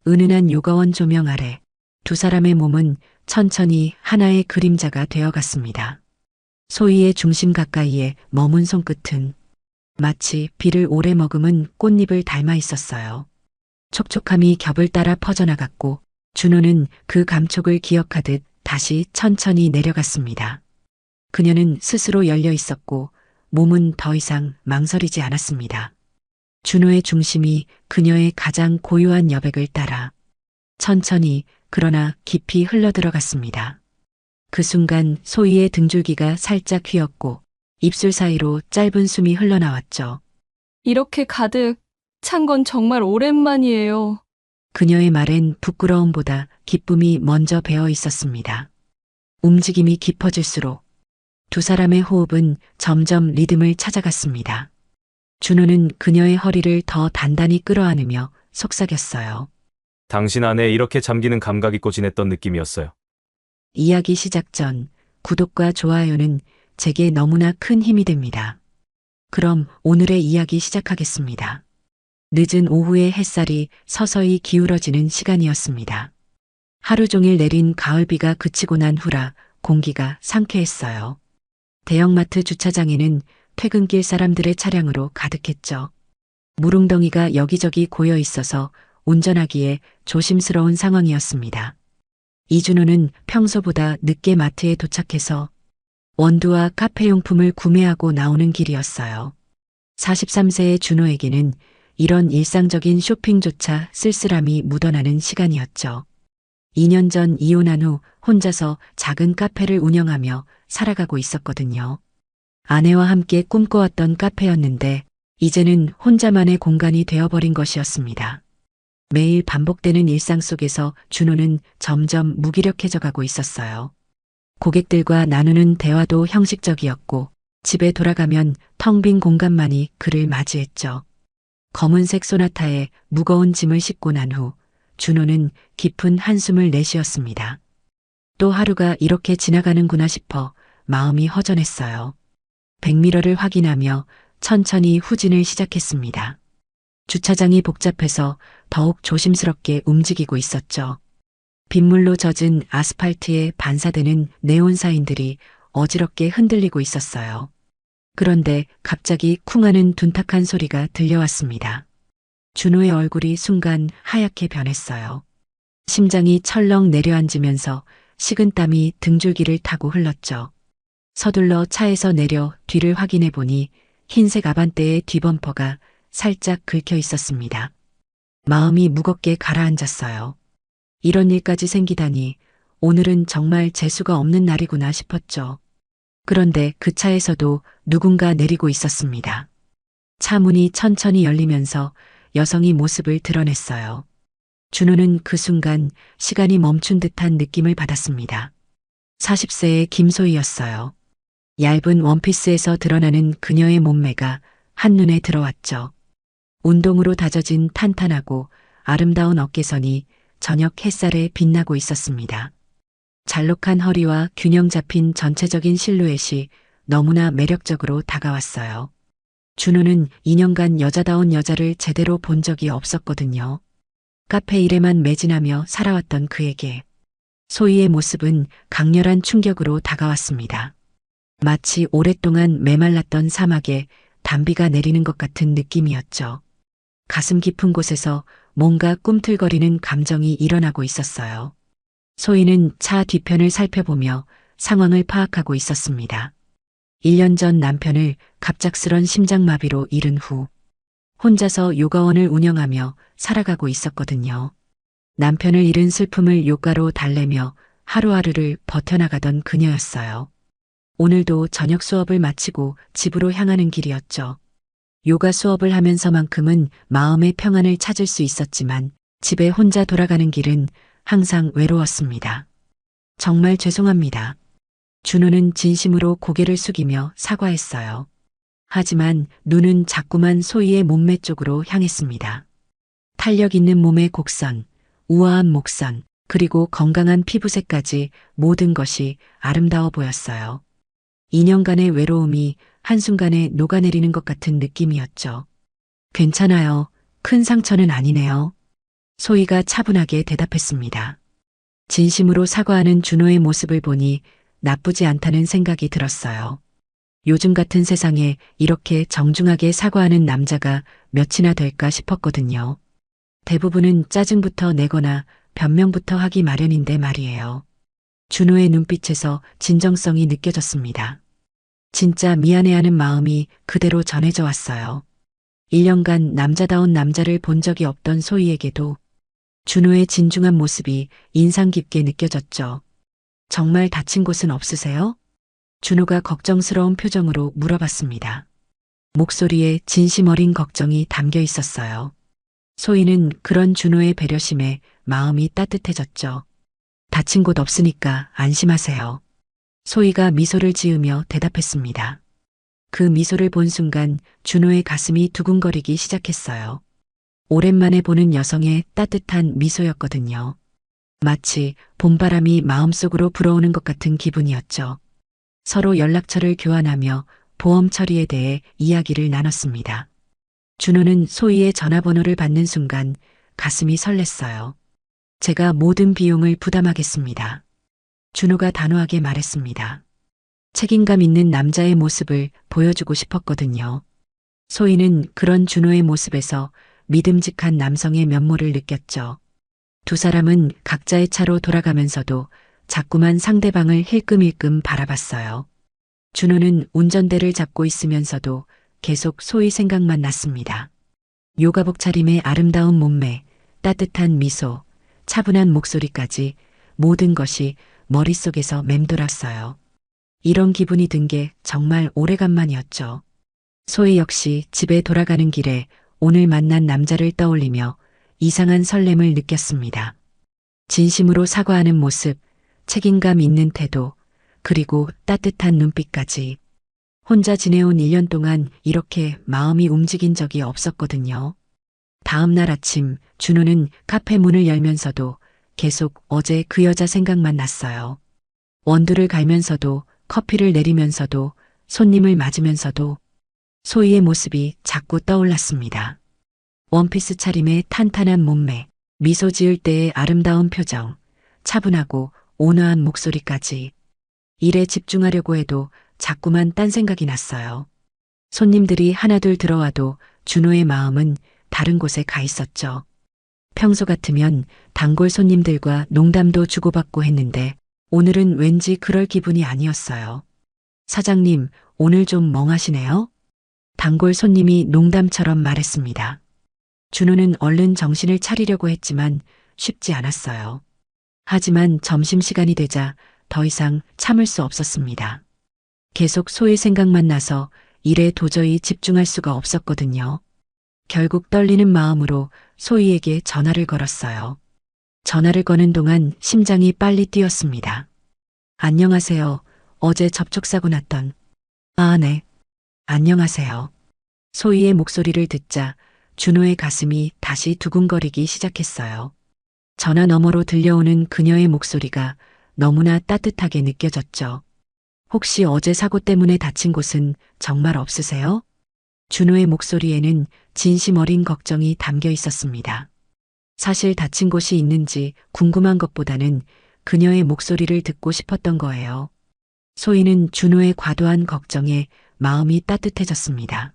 은은한 요가원 조명 아래 두 사람의 몸은 천천히 하나의 그림자가 되어갔습니다. 소희의 중심 가까이에 머문 손끝은 마치 비를 오래 머금은 꽃잎을 닮아 있었어요. 촉촉함이 겹을 따라 퍼져나갔고 준호는 그 감촉을 기억하듯 다시 천천히 내려갔습니다. 그녀는 스스로 열려 있었고 몸은 더 이상 망설이지 않았습니다. 준호의 중심이 그녀의 가장 고요한 여백을 따라 천천히 그러나 깊이 흘러들어갔습니다. 그 순간 소희의 등줄기가 살짝 휘었고 입술 사이로 짧은 숨이 흘러나왔죠. 이렇게 가득 찬 건 정말 오랜만이에요. 그녀의 말엔 부끄러움보다 기쁨이 먼저 배어 있었습니다. 움직임이 깊어질수록 두 사람의 호흡은 점점 리듬을 찾아갔습니다. 준호는 그녀의 허리를 더 단단히 끌어안으며 속삭였어요. 당신 안에 이렇게 잠기는 감각 있고 지냈던 느낌이었어요. 이야기 시작 전 구독과 좋아요는 제게 너무나 큰 힘이 됩니다. 그럼 오늘의 이야기 시작하겠습니다. 늦은 오후의 햇살이 서서히 기울어지는 시간이었습니다. 하루 종일 내린 가을비가 그치고 난 후라 공기가 상쾌했어요. 대형마트 주차장에는 퇴근길 사람들의 차량으로 가득했죠. 물웅덩이가 여기저기 고여 있어서 운전하기에 조심스러운 상황이었습니다. 이준호는 평소보다 늦게 마트에 도착해서 원두와 카페용품을 구매하고 나오는 길이었어요. 43세의 준호에게는 이런 일상적인 쇼핑조차 쓸쓸함이 묻어나는 시간이었죠. 2년 전 이혼한 후 혼자서 작은 카페를 운영하며 살아가고 있었거든요. 아내와 함께 꿈꿔왔던 카페였는데 이제는 혼자만의 공간이 되어버린 것이었습니다. 매일 반복되는 일상 속에서 준호는 점점 무기력해져 가고 있었어요. 고객들과 나누는 대화도 형식적이었고 집에 돌아가면 텅 빈 공간만이 그를 맞이했죠. 검은색 소나타에 무거운 짐을 싣고 난 후 준호는 깊은 한숨을 내쉬었습니다. 또 하루가 이렇게 지나가는구나 싶어 마음이 허전했어요. 백미러를 확인하며 천천히 후진을 시작했습니다. 주차장이 복잡해서 더욱 조심스럽게 움직이고 있었죠. 빗물로 젖은 아스팔트에 반사되는 네온 사인들이 어지럽게 흔들리고 있었어요. 그런데 갑자기 쿵 하는 둔탁한 소리가 들려왔습니다. 준호의 얼굴이 순간 하얗게 변했어요. 심장이 철렁 내려앉으면서 식은땀이 등줄기를 타고 흘렀죠. 서둘러 차에서 내려 뒤를 확인해 보니 흰색 아반떼의 뒤범퍼가 살짝 긁혀 있었습니다. 마음이 무겁게 가라앉았어요. 이런 일까지 생기다니 오늘은 정말 재수가 없는 날이구나 싶었죠. 그런데 그 차에서도 누군가 내리고 있었습니다. 차 문이 천천히 열리면서 여성이 모습을 드러냈어요. 준호는 그 순간 시간이 멈춘 듯한 느낌을 받았습니다. 40세의 김소희였어요. 얇은 원피스에서 드러나는 그녀의 몸매가 한눈에 들어왔죠. 운동으로 다져진 탄탄하고 아름다운 어깨선이 저녁 햇살에 빛나고 있었습니다. 잘록한 허리와 균형 잡힌 전체적인 실루엣이 너무나 매력적으로 다가왔어요. 준호는 2년간 여자다운 여자를 제대로 본 적이 없었거든요. 카페 일에만 매진하며 살아왔던 그에게 소희의 모습은 강렬한 충격으로 다가왔습니다. 마치 오랫동안 메말랐던 사막에 단비가 내리는 것 같은 느낌이었죠. 가슴 깊은 곳에서 뭔가 꿈틀거리는 감정이 일어나고 있었어요. 소희는 차 뒤편을 살펴보며 상황을 파악하고 있었습니다. 1년 전 남편을 갑작스런 심장마비로 잃은 후 혼자서 요가원을 운영하며 살아가고 있었거든요. 남편을 잃은 슬픔을 요가로 달래며 하루하루를 버텨나가던 그녀였어요. 오늘도 저녁 수업을 마치고 집으로 향하는 길이었죠. 요가 수업을 하면서만큼은 마음의 평안을 찾을 수 있었지만 집에 혼자 돌아가는 길은 항상 외로웠습니다. 정말 죄송합니다. 준호는 진심으로 고개를 숙이며 사과했어요. 하지만 눈은 자꾸만 소희의 몸매 쪽으로 향했습니다. 탄력 있는 몸의 곡선, 우아한 목선, 그리고 건강한 피부색까지 모든 것이 아름다워 보였어요. 2년간의 외로움이 한순간에 녹아내리는 것 같은 느낌이었죠. 괜찮아요. 큰 상처는 아니네요. 소희가 차분하게 대답했습니다. 진심으로 사과하는 준호의 모습을 보니 나쁘지 않다는 생각이 들었어요. 요즘 같은 세상에 이렇게 정중하게 사과하는 남자가 몇이나 될까 싶었거든요. 대부분은 짜증부터 내거나 변명부터 하기 마련인데 말이에요. 준호의 눈빛에서 진정성이 느껴졌습니다. 진짜 미안해하는 마음이 그대로 전해져 왔어요. 1년간 남자다운 남자를 본 적이 없던 소희에게도 준호의 진중한 모습이 인상 깊게 느껴졌죠. 정말 다친 곳은 없으세요? 준호가 걱정스러운 표정으로 물어봤습니다. 목소리에 진심 어린 걱정이 담겨 있었어요. 소희는 그런 준호의 배려심에 마음이 따뜻해졌죠. 다친 곳 없으니까 안심하세요. 소희가 미소를 지으며 대답했습니다. 그 미소를 본 순간 준호의 가슴이 두근거리기 시작했어요. 오랜만에 보는 여성의 따뜻한 미소였거든요. 마치 봄바람이 마음속으로 불어오는 것 같은 기분이었죠. 서로 연락처를 교환하며 보험 처리에 대해 이야기를 나눴습니다. 준호는 소희의 전화번호를 받는 순간 가슴이 설렜어요. 제가 모든 비용을 부담하겠습니다. 준호가 단호하게 말했습니다. 책임감 있는 남자의 모습을 보여주고 싶었거든요. 소희는 그런 준호의 모습에서 믿음직한 남성의 면모를 느꼈죠. 두 사람은 각자의 차로 돌아가면서도 자꾸만 상대방을 힐끔힐끔 바라봤어요. 준호는 운전대를 잡고 있으면서도 계속 소희 생각만 났습니다. 요가복 차림의 아름다운 몸매, 따뜻한 미소, 차분한 목소리까지 모든 것이 머릿속에서 맴돌았어요. 이런 기분이 든 게 정말 오래간만이었죠. 소희 역시 집에 돌아가는 길에 오늘 만난 남자를 떠올리며 이상한 설렘을 느꼈습니다. 진심으로 사과하는 모습, 책임감 있는 태도, 그리고 따뜻한 눈빛까지. 혼자 지내온 1년 동안 이렇게 마음이 움직인 적이 없었거든요. 다음 날 아침 준호는 카페 문을 열면서도 계속 어제 그 여자 생각만 났어요. 원두를 갈면서도 커피를 내리면서도 손님을 맞으면서도 소희의 모습이 자꾸 떠올랐습니다. 원피스 차림의 탄탄한 몸매, 미소 지을 때의 아름다운 표정, 차분하고 온화한 목소리까지. 일에 집중하려고 해도 자꾸만 딴 생각이 났어요. 손님들이 하나둘 들어와도 준호의 마음은 다른 곳에 가 있었죠. 평소 같으면 단골 손님들과 농담도 주고받고 했는데 오늘은 왠지 그럴 기분이 아니었어요. 사장님, 오늘 좀 멍하시네요? 단골 손님이 농담처럼 말했습니다. 준호는 얼른 정신을 차리려고 했지만 쉽지 않았어요. 하지만 점심시간이 되자 더 이상 참을 수 없었습니다. 계속 소희 생각만 나서 일에 도저히 집중할 수가 없었거든요. 결국 떨리는 마음으로 소희에게 전화를 걸었어요. 전화를 거는 동안 심장이 빨리 뛰었습니다. 안녕하세요. 어제 접촉사고 났던. 아, 네. 안녕하세요. 소희의 목소리를 듣자 준호의 가슴이 다시 두근거리기 시작했어요. 전화 너머로 들려오는 그녀의 목소리가 너무나 따뜻하게 느껴졌죠. 혹시 어제 사고 때문에 다친 곳은 정말 없으세요? 준호의 목소리에는 진심 어린 걱정이 담겨 있었습니다. 사실 다친 곳이 있는지 궁금한 것보다는 그녀의 목소리를 듣고 싶었던 거예요. 소희는 준호의 과도한 걱정에 마음이 따뜻해졌습니다.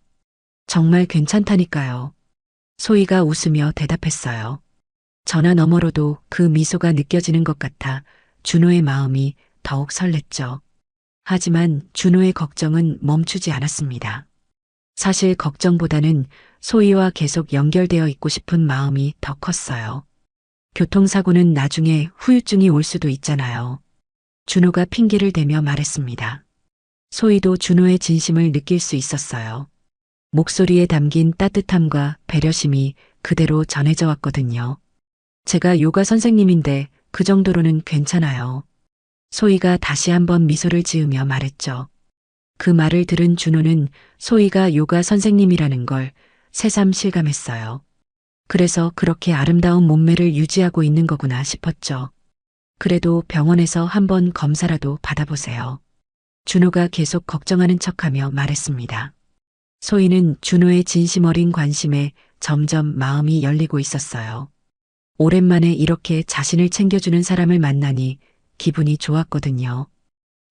정말 괜찮다니까요. 소희가 웃으며 대답했어요. 전화 너머로도 그 미소가 느껴지는 것 같아 준호의 마음이 더욱 설렜죠. 하지만 준호의 걱정은 멈추지 않았습니다. 사실 걱정보다는 소희와 계속 연결되어 있고 싶은 마음이 더 컸어요. 교통사고는 나중에 후유증이 올 수도 있잖아요. 준호가 핑계를 대며 말했습니다. 소희도 준호의 진심을 느낄 수 있었어요. 목소리에 담긴 따뜻함과 배려심이 그대로 전해져 왔거든요. 제가 요가 선생님인데 그 정도로는 괜찮아요. 소희가 다시 한번 미소를 지으며 말했죠. 그 말을 들은 준호는 소희가 요가 선생님이라는 걸 새삼 실감했어요. 그래서 그렇게 아름다운 몸매를 유지하고 있는 거구나 싶었죠. 그래도 병원에서 한번 검사라도 받아보세요. 준호가 계속 걱정하는 척하며 말했습니다. 소희는 준호의 진심 어린 관심에 점점 마음이 열리고 있었어요. 오랜만에 이렇게 자신을 챙겨주는 사람을 만나니 기분이 좋았거든요.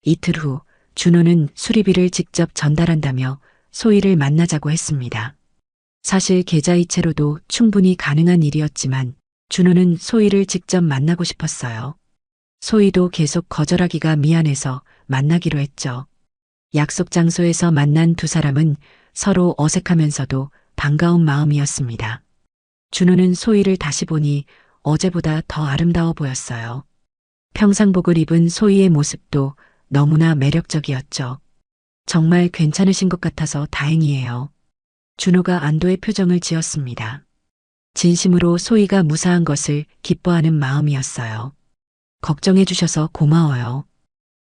이틀 후 준호는 수리비를 직접 전달한다며 소희를 만나자고 했습니다. 사실 계좌이체로도 충분히 가능한 일이었지만 준호는 소희를 직접 만나고 싶었어요. 소희도 계속 거절하기가 미안해서 만나기로 했죠. 약속 장소에서 만난 두 사람은 서로 어색하면서도 반가운 마음이었습니다. 준호는 소희를 다시 보니 어제보다 더 아름다워 보였어요. 평상복을 입은 소희의 모습도 너무나 매력적이었죠. 정말 괜찮으신 것 같아서 다행이에요. 준호가 안도의 표정을 지었습니다. 진심으로 소희가 무사한 것을 기뻐하는 마음이었어요. 걱정해 주셔서 고마워요.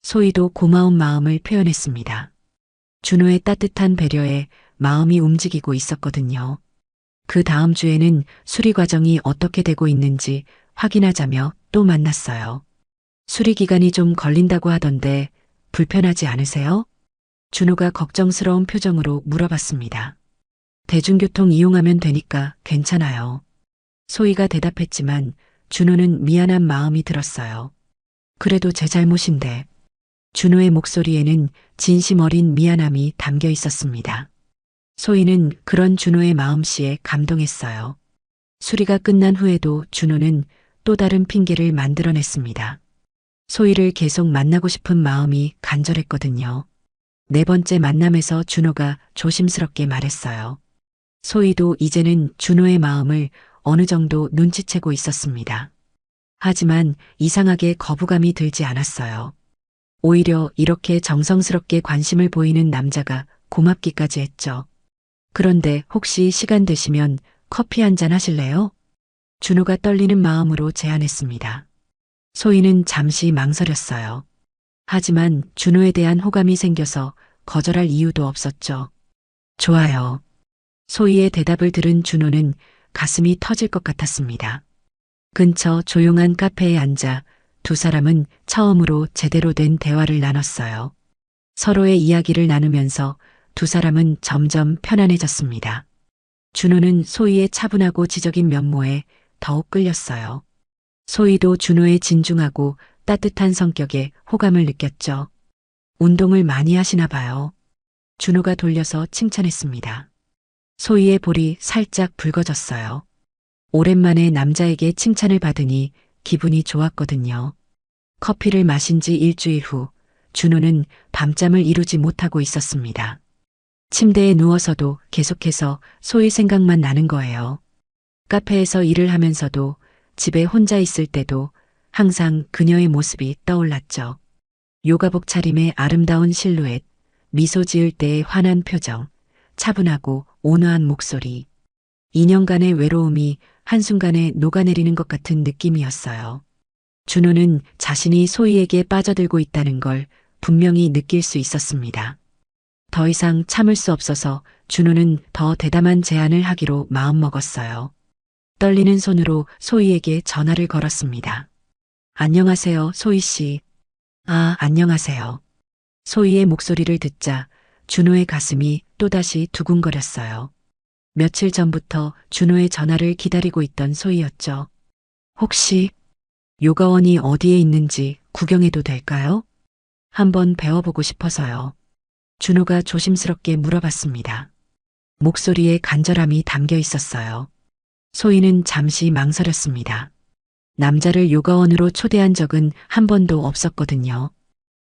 소희도 고마운 마음을 표현했습니다. 준호의 따뜻한 배려에 마음이 움직이고 있었거든요. 그 다음 주에는 수리 과정이 어떻게 되고 있는지 확인하자며 또 만났어요. 수리 기간이 좀 걸린다고 하던데 불편하지 않으세요? 준호가 걱정스러운 표정으로 물어봤습니다. 대중교통 이용하면 되니까 괜찮아요. 소희가 대답했지만 준호는 미안한 마음이 들었어요. 그래도 제 잘못인데. 준호의 목소리에는 진심 어린 미안함이 담겨 있었습니다. 소희는 그런 준호의 마음씨에 감동했어요. 수리가 끝난 후에도 준호는 또 다른 핑계를 만들어냈습니다. 소희를 계속 만나고 싶은 마음이 간절했거든요. 네 번째 만남에서 준호가 조심스럽게 말했어요. 소희도 이제는 준호의 마음을 어느 정도 눈치채고 있었습니다. 하지만 이상하게 거부감이 들지 않았어요. 오히려 이렇게 정성스럽게 관심을 보이는 남자가 고맙기까지 했죠. 그런데 혹시 시간 되시면 커피 한잔 하실래요? 준호가 떨리는 마음으로 제안했습니다. 소희는 잠시 망설였어요. 하지만 준호에 대한 호감이 생겨서 거절할 이유도 없었죠. 좋아요. 소희의 대답을 들은 준호는 가슴이 터질 것 같았습니다. 근처 조용한 카페에 앉아 두 사람은 처음으로 제대로 된 대화를 나눴어요. 서로의 이야기를 나누면서 두 사람은 점점 편안해졌습니다. 준호는 소희의 차분하고 지적인 면모에 더욱 끌렸어요. 소희도 준호의 진중하고 따뜻한 성격에 호감을 느꼈죠. 운동을 많이 하시나 봐요. 준호가 돌려서 칭찬했습니다. 소희의 볼이 살짝 붉어졌어요. 오랜만에 남자에게 칭찬을 받으니 기분이 좋았거든요. 커피를 마신 지 일주일 후 준호는 밤잠을 이루지 못하고 있었습니다. 침대에 누워서도 계속해서 소희 생각만 나는 거예요. 카페에서 일을 하면서도 집에 혼자 있을 때도 항상 그녀의 모습이 떠올랐죠. 요가복 차림의 아름다운 실루엣, 미소 지을 때의 환한 표정, 차분하고 온화한 목소리. 2년간의 외로움이 한순간에 녹아내리는 것 같은 느낌이었어요. 준호는 자신이 소희에게 빠져들고 있다는 걸 분명히 느낄 수 있었습니다. 더 이상 참을 수 없어서 준호는 더 대담한 제안을 하기로 마음먹었어요. 떨리는 손으로 소희에게 전화를 걸었습니다. 안녕하세요, 소희 씨. 아, 안녕하세요. 소희의 목소리를 듣자 준호의 가슴이 또다시 두근거렸어요. 며칠 전부터 준호의 전화를 기다리고 있던 소희였죠. 혹시 요가원이 어디에 있는지 구경해도 될까요? 한번 배워보고 싶어서요. 준호가 조심스럽게 물어봤습니다. 목소리에 간절함이 담겨 있었어요. 소희는 잠시 망설였습니다. 남자를 요가원으로 초대한 적은 한 번도 없었거든요.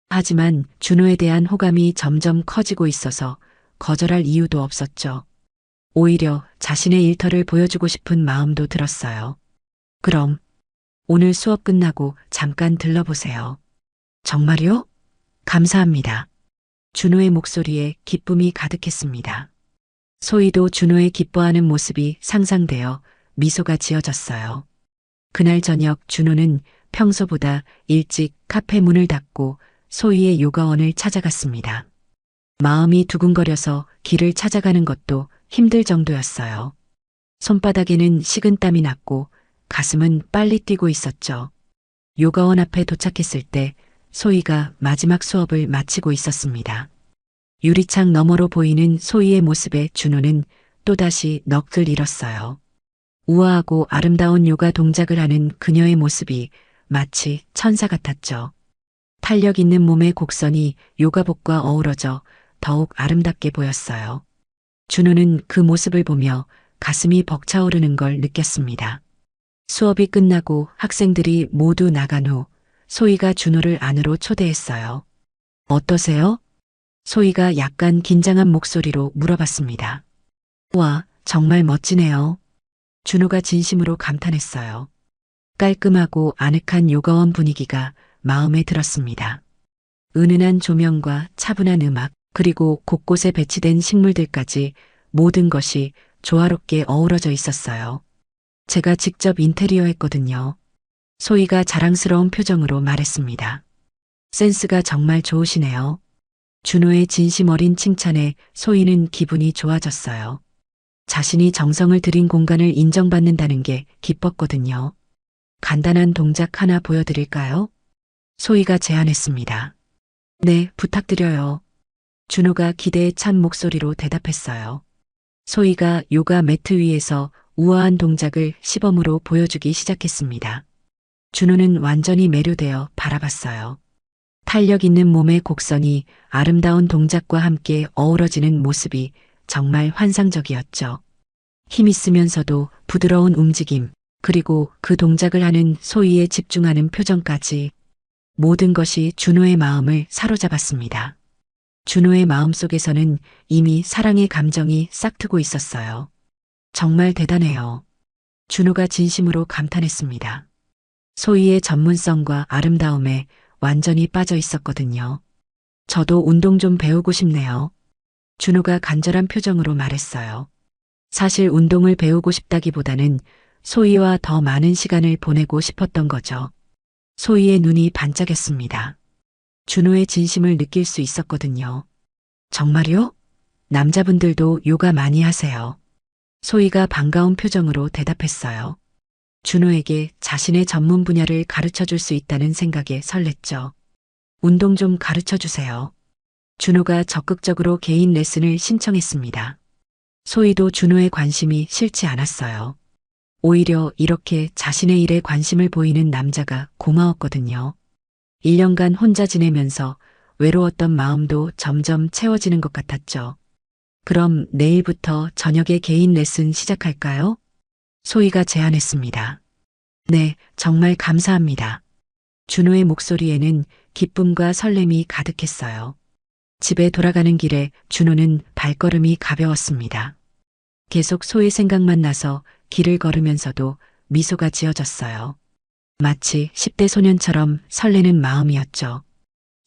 하지만 준호에 대한 호감이 점점 커지고 있어서 거절할 이유도 없었죠. 오히려 자신의 일터를 보여주고 싶은 마음도 들었어요. 그럼 오늘 수업 끝나고 잠깐 들러보세요. 정말요? 감사합니다. 준호의 목소리에 기쁨이 가득했습니다. 소희도 준호의 기뻐하는 모습이 상상되어 미소가 지어졌어요. 그날 저녁 준호는 평소보다 일찍 카페 문을 닫고 소희의 요가원을 찾아갔습니다. 마음이 두근거려서 길을 찾아가는 것도 힘들 정도였어요. 손바닥에는 식은땀이 났고 가슴은 빨리 뛰고 있었죠. 요가원 앞에 도착했을 때 소희가 마지막 수업을 마치고 있었습니다. 유리창 너머로 보이는 소희의 모습에 준호는 또다시 넋을 잃었어요. 우아하고 아름다운 요가 동작을 하는 그녀의 모습이 마치 천사 같았죠. 탄력 있는 몸의 곡선이 요가복과 어우러져 더욱 아름답게 보였어요. 준호는 그 모습을 보며 가슴이 벅차오르는 걸 느꼈습니다. 수업이 끝나고 학생들이 모두 나간 후 소희가 준호를 안으로 초대했어요. 어떠세요? 소희가 약간 긴장한 목소리로 물어봤습니다. 와, 정말 멋지네요. 준호가 진심으로 감탄했어요. 깔끔하고 아늑한 요가원 분위기가 마음에 들었습니다. 은은한 조명과 차분한 음악, 그리고 곳곳에 배치된 식물들까지 모든 것이 조화롭게 어우러져 있었어요. 제가 직접 인테리어 했거든요. 소희가 자랑스러운 표정으로 말했습니다. 센스가 정말 좋으시네요. 준호의 진심 어린 칭찬에 소희는 기분이 좋아졌어요. 자신이 정성을 들인 공간을 인정받는다는 게 기뻤거든요. 간단한 동작 하나 보여드릴까요? 소희가 제안했습니다. 네, 부탁드려요. 준호가 기대에 찬 목소리로 대답했어요. 소희가 요가 매트 위에서 우아한 동작을 시범으로 보여주기 시작했습니다. 준호는 완전히 매료되어 바라봤어요. 탄력 있는 몸의 곡선이 아름다운 동작과 함께 어우러지는 모습이 정말 환상적이었죠. 힘있으면서도 부드러운 움직임, 그리고 그 동작을 하는 소희에 집중하는 표정까지 모든 것이 준호의 마음을 사로잡았습니다. 준호의 마음속에서는 이미 사랑의 감정이 싹트고 있었어요. 정말 대단해요. 준호가 진심으로 감탄했습니다. 소희의 전문성과 아름다움에 완전히 빠져 있었거든요. 저도 운동 좀 배우고 싶네요. 준호가 간절한 표정으로 말했어요. 사실 운동을 배우고 싶다기보다는 소희와 더 많은 시간을 보내고 싶었던 거죠. 소희의 눈이 반짝였습니다. 준호의 진심을 느낄 수 있었거든요. 정말요? 남자분들도 요가 많이 하세요. 소희가 반가운 표정으로 대답했어요. 준호에게 자신의 전문 분야를 가르쳐 줄 수 있다는 생각에 설렜죠. 운동 좀 가르쳐 주세요. 준호가 적극적으로 개인 레슨을 신청했습니다. 소희도 준호의 관심이 싫지 않았어요. 오히려 이렇게 자신의 일에 관심을 보이는 남자가 고마웠거든요. 1년간 혼자 지내면서 외로웠던 마음도 점점 채워지는 것 같았죠. 그럼 내일부터 저녁에 개인 레슨 시작할까요? 소희가 제안했습니다. 네, 정말 감사합니다. 준호의 목소리에는 기쁨과 설렘이 가득했어요. 집에 돌아가는 길에 준호는 발걸음이 가벼웠습니다. 계속 소희 생각만 나서 길을 걸으면서도 미소가 지어졌어요. 마치 10대 소년처럼 설레는 마음이었죠.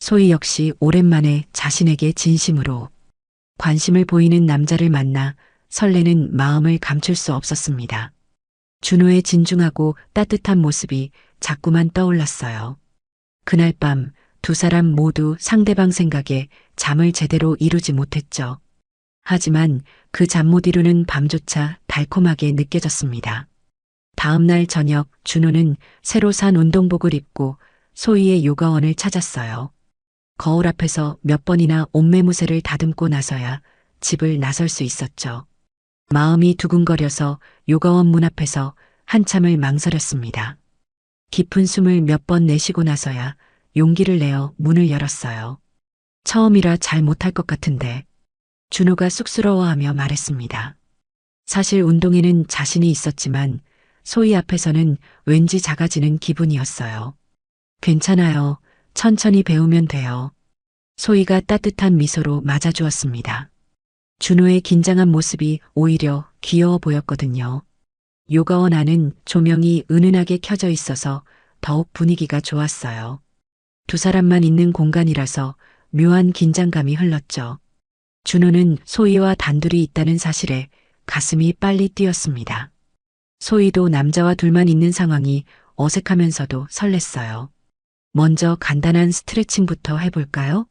소희 역시 오랜만에 자신에게 진심으로 관심을 보이는 남자를 만나 설레는 마음을 감출 수 없었습니다. 준호의 진중하고 따뜻한 모습이 자꾸만 떠올랐어요. 그날 밤 두 사람 모두 상대방 생각에 잠을 제대로 이루지 못했죠. 하지만 그 잠 못 이루는 밤조차 달콤하게 느껴졌습니다. 다음 날 저녁 준호는 새로 산 운동복을 입고 소희의 요가원을 찾았어요. 거울 앞에서 몇 번이나 옷매무새를 다듬고 나서야 집을 나설 수 있었죠. 마음이 두근거려서 요가원 문 앞에서 한참을 망설였습니다. 깊은 숨을 몇 번 내쉬고 나서야 용기를 내어 문을 열었어요. 처음이라 잘 못할 것 같은데 준호가 쑥스러워하며 말했습니다. 사실 운동에는 자신이 있었지만 소희 앞에서는 왠지 작아지는 기분이었어요. 괜찮아요. 천천히 배우면 돼요. 소희가 따뜻한 미소로 맞아주었습니다. 준호의 긴장한 모습이 오히려 귀여워 보였거든요. 요가원 안은 조명이 은은하게 켜져 있어서 더욱 분위기가 좋았어요. 두 사람만 있는 공간이라서 묘한 긴장감이 흘렀죠. 준호는 소희와 단둘이 있다는 사실에 가슴이 빨리 뛰었습니다. 소희도 남자와 둘만 있는 상황이 어색하면서도 설렜어요. 먼저 간단한 스트레칭부터 해볼까요?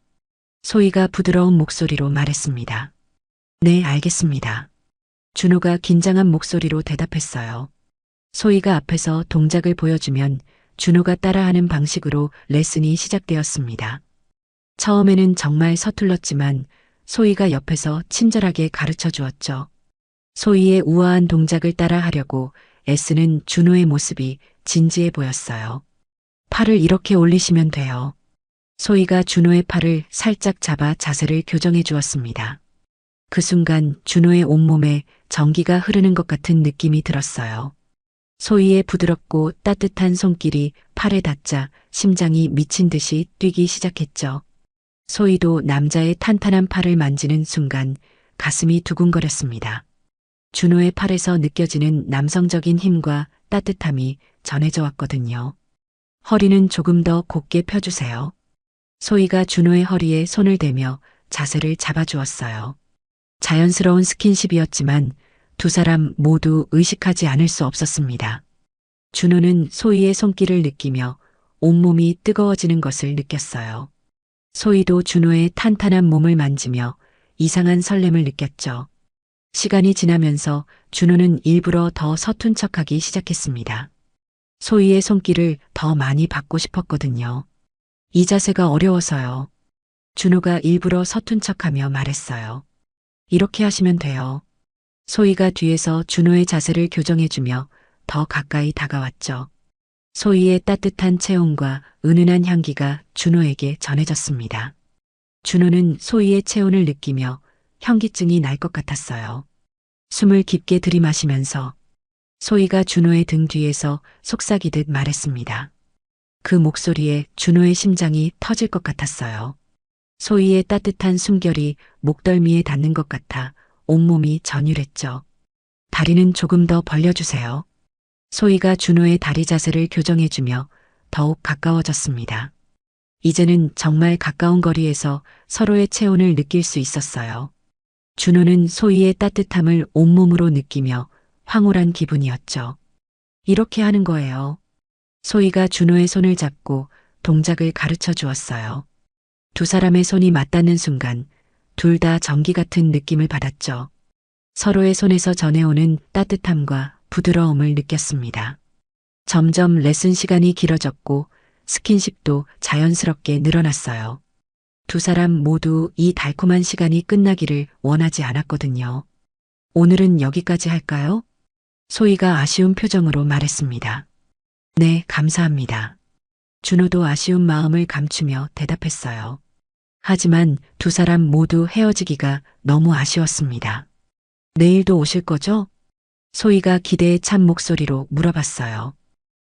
소희가 부드러운 목소리로 말했습니다. 네, 알겠습니다. 준호가 긴장한 목소리로 대답했어요. 소희가 앞에서 동작을 보여주면 준호가 따라하는 방식으로 레슨이 시작되었습니다. 처음에는 정말 서툴렀지만 소희가 옆에서 친절하게 가르쳐 주었죠. 소희의 우아한 동작을 따라하려고 애쓰는 준호의 모습이 진지해 보였어요. 팔을 이렇게 올리시면 돼요. 소희가 준호의 팔을 살짝 잡아 자세를 교정해 주었습니다. 그 순간 준호의 온몸에 전기가 흐르는 것 같은 느낌이 들었어요. 소희의 부드럽고 따뜻한 손길이 팔에 닿자 심장이 미친 듯이 뛰기 시작했죠. 소희도 남자의 탄탄한 팔을 만지는 순간 가슴이 두근거렸습니다. 준호의 팔에서 느껴지는 남성적인 힘과 따뜻함이 전해져 왔거든요. 허리는 조금 더 곧게 펴주세요. 소희가 준호의 허리에 손을 대며 자세를 잡아주었어요. 자연스러운 스킨십이었지만 두 사람 모두 의식하지 않을 수 없었습니다. 준호는 소희의 손길을 느끼며 온몸이 뜨거워지는 것을 느꼈어요. 소희도 준호의 탄탄한 몸을 만지며 이상한 설렘을 느꼈죠. 시간이 지나면서 준호는 일부러 더 서툰 척하기 시작했습니다. 소희의 손길을 더 많이 받고 싶었거든요. 이 자세가 어려워서요. 준호가 일부러 서툰 척하며 말했어요. 이렇게 하시면 돼요. 소희가 뒤에서 준호의 자세를 교정해주며 더 가까이 다가왔죠. 소희의 따뜻한 체온과 은은한 향기가 준호에게 전해졌습니다. 준호는 소희의 체온을 느끼며 현기증이 날 것 같았어요. 숨을 깊게 들이마시면서 소희가 준호의 등 뒤에서 속삭이듯 말했습니다. 그 목소리에 준호의 심장이 터질 것 같았어요. 소희의 따뜻한 숨결이 목덜미에 닿는 것 같아 온몸이 전율했죠. 다리는 조금 더 벌려주세요. 소희가 준호의 다리 자세를 교정해주며 더욱 가까워졌습니다. 이제는 정말 가까운 거리에서 서로의 체온을 느낄 수 있었어요. 준호는 소희의 따뜻함을 온몸으로 느끼며 황홀한 기분이었죠. 이렇게 하는 거예요. 소희가 준호의 손을 잡고 동작을 가르쳐 주었어요. 두 사람의 손이 맞닿는 순간 둘 다 전기 같은 느낌을 받았죠. 서로의 손에서 전해오는 따뜻함과 부드러움을 느꼈습니다. 점점 레슨 시간이 길어졌고 스킨십도 자연스럽게 늘어났어요. 두 사람 모두 이 달콤한 시간이 끝나기를 원하지 않았거든요. 오늘은 여기까지 할까요? 소희가 아쉬운 표정으로 말했습니다. 네, 감사합니다. 준호도 아쉬운 마음을 감추며 대답했어요. 하지만 두 사람 모두 헤어지기가 너무 아쉬웠습니다. 내일도 오실 거죠? 소희가 기대에 찬 목소리로 물어봤어요.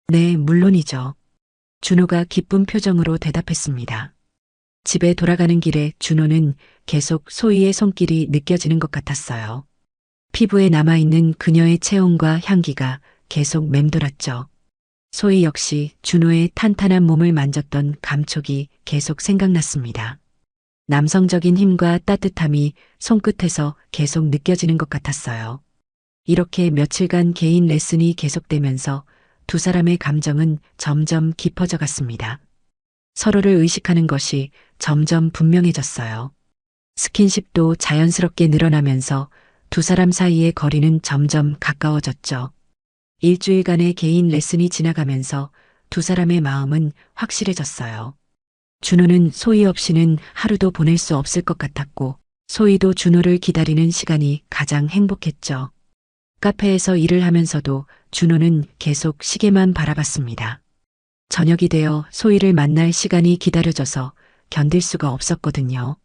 네, 물론이죠. 준호가 기쁜 표정으로 대답했습니다. 집에 돌아가는 길에 준호는 계속 소희의 손길이 느껴지는 것 같았어요. 피부에 남아있는 그녀의 체온과 향기가 계속 맴돌았죠. 소희 역시 준호의 탄탄한 몸을 만졌던 감촉이 계속 생각났습니다. 남성적인 힘과 따뜻함이 손끝에서 계속 느껴지는 것 같았어요. 이렇게 며칠간 개인 레슨이 계속되면서 두 사람의 감정은 점점 깊어져 갔습니다. 서로를 의식하는 것이 점점 분명해졌어요. 스킨십도 자연스럽게 늘어나면서 두 사람 사이의 거리는 점점 가까워졌죠. 일주일간의 개인 레슨이 지나가면서 두 사람의 마음은 확실해졌어요. 준호는 소희 없이는 하루도 보낼 수 없을 것 같았고 소희도 준호를 기다리는 시간이 가장 행복했죠. 카페에서 일을 하면서도 준호는 계속 시계만 바라봤습니다. 저녁이 되어 소희를 만날 시간이 기다려져서 견딜 수가 없었거든요.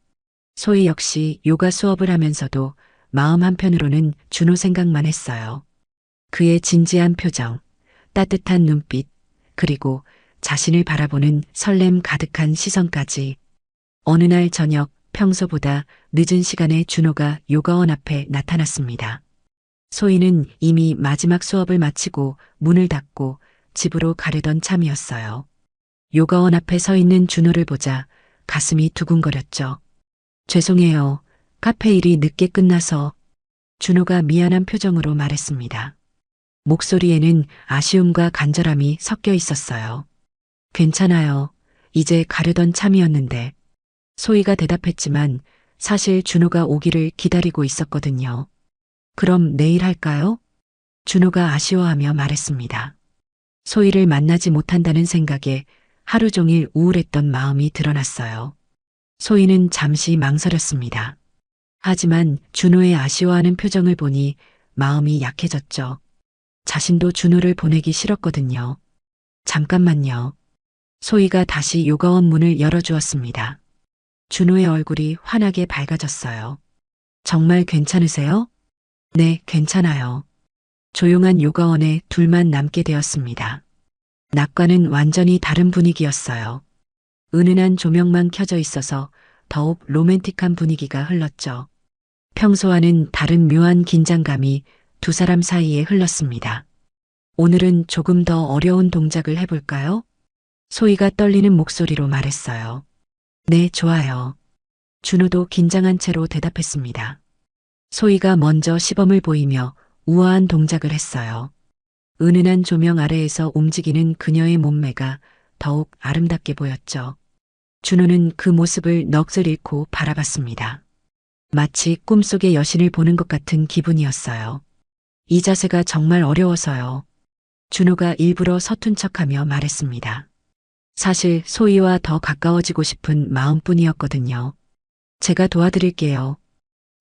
소희 역시 요가 수업을 하면서도 마음 한편으로는 준호 생각만 했어요. 그의 진지한 표정, 따뜻한 눈빛, 그리고 자신을 바라보는 설렘 가득한 시선까지. 어느 날 저녁 평소보다 늦은 시간에 준호가 요가원 앞에 나타났습니다. 소희는 이미 마지막 수업을 마치고 문을 닫고 집으로 가려던 참이었어요. 요가원 앞에 서 있는 준호를 보자 가슴이 두근거렸죠. 죄송해요. 카페 일이 늦게 끝나서. 준호가 미안한 표정으로 말했습니다. 목소리에는 아쉬움과 간절함이 섞여 있었어요. 괜찮아요. 이제 가려던 참이었는데. 소희가 대답했지만 사실 준호가 오기를 기다리고 있었거든요. 그럼 내일 할까요? 준호가 아쉬워하며 말했습니다. 소희를 만나지 못한다는 생각에 하루 종일 우울했던 마음이 드러났어요. 소희는 잠시 망설였습니다. 하지만 준호의 아쉬워하는 표정을 보니 마음이 약해졌죠. 자신도 준호를 보내기 싫었거든요. 잠깐만요. 소희가 다시 요가원 문을 열어주었습니다. 준호의 얼굴이 환하게 밝아졌어요. 정말 괜찮으세요? 네, 괜찮아요. 조용한 요가원에 둘만 남게 되었습니다. 낮과는 완전히 다른 분위기였어요. 은은한 조명만 켜져 있어서 더욱 로맨틱한 분위기가 흘렀죠. 평소와는 다른 묘한 긴장감이 두 사람 사이에 흘렀습니다. 오늘은 조금 더 어려운 동작을 해볼까요? 소희가 떨리는 목소리로 말했어요. 네, 좋아요. 준호도 긴장한 채로 대답했습니다. 소희가 먼저 시범을 보이며 우아한 동작을 했어요. 은은한 조명 아래에서 움직이는 그녀의 몸매가 더욱 아름답게 보였죠. 준호는 그 모습을 넋을 잃고 바라봤습니다. 마치 꿈속의 여신을 보는 것 같은 기분이었어요. 이 자세가 정말 어려워서요. 준호가 일부러 서툰 척하며 말했습니다. 사실 소희와 더 가까워지고 싶은 마음뿐이었거든요. 제가 도와드릴게요.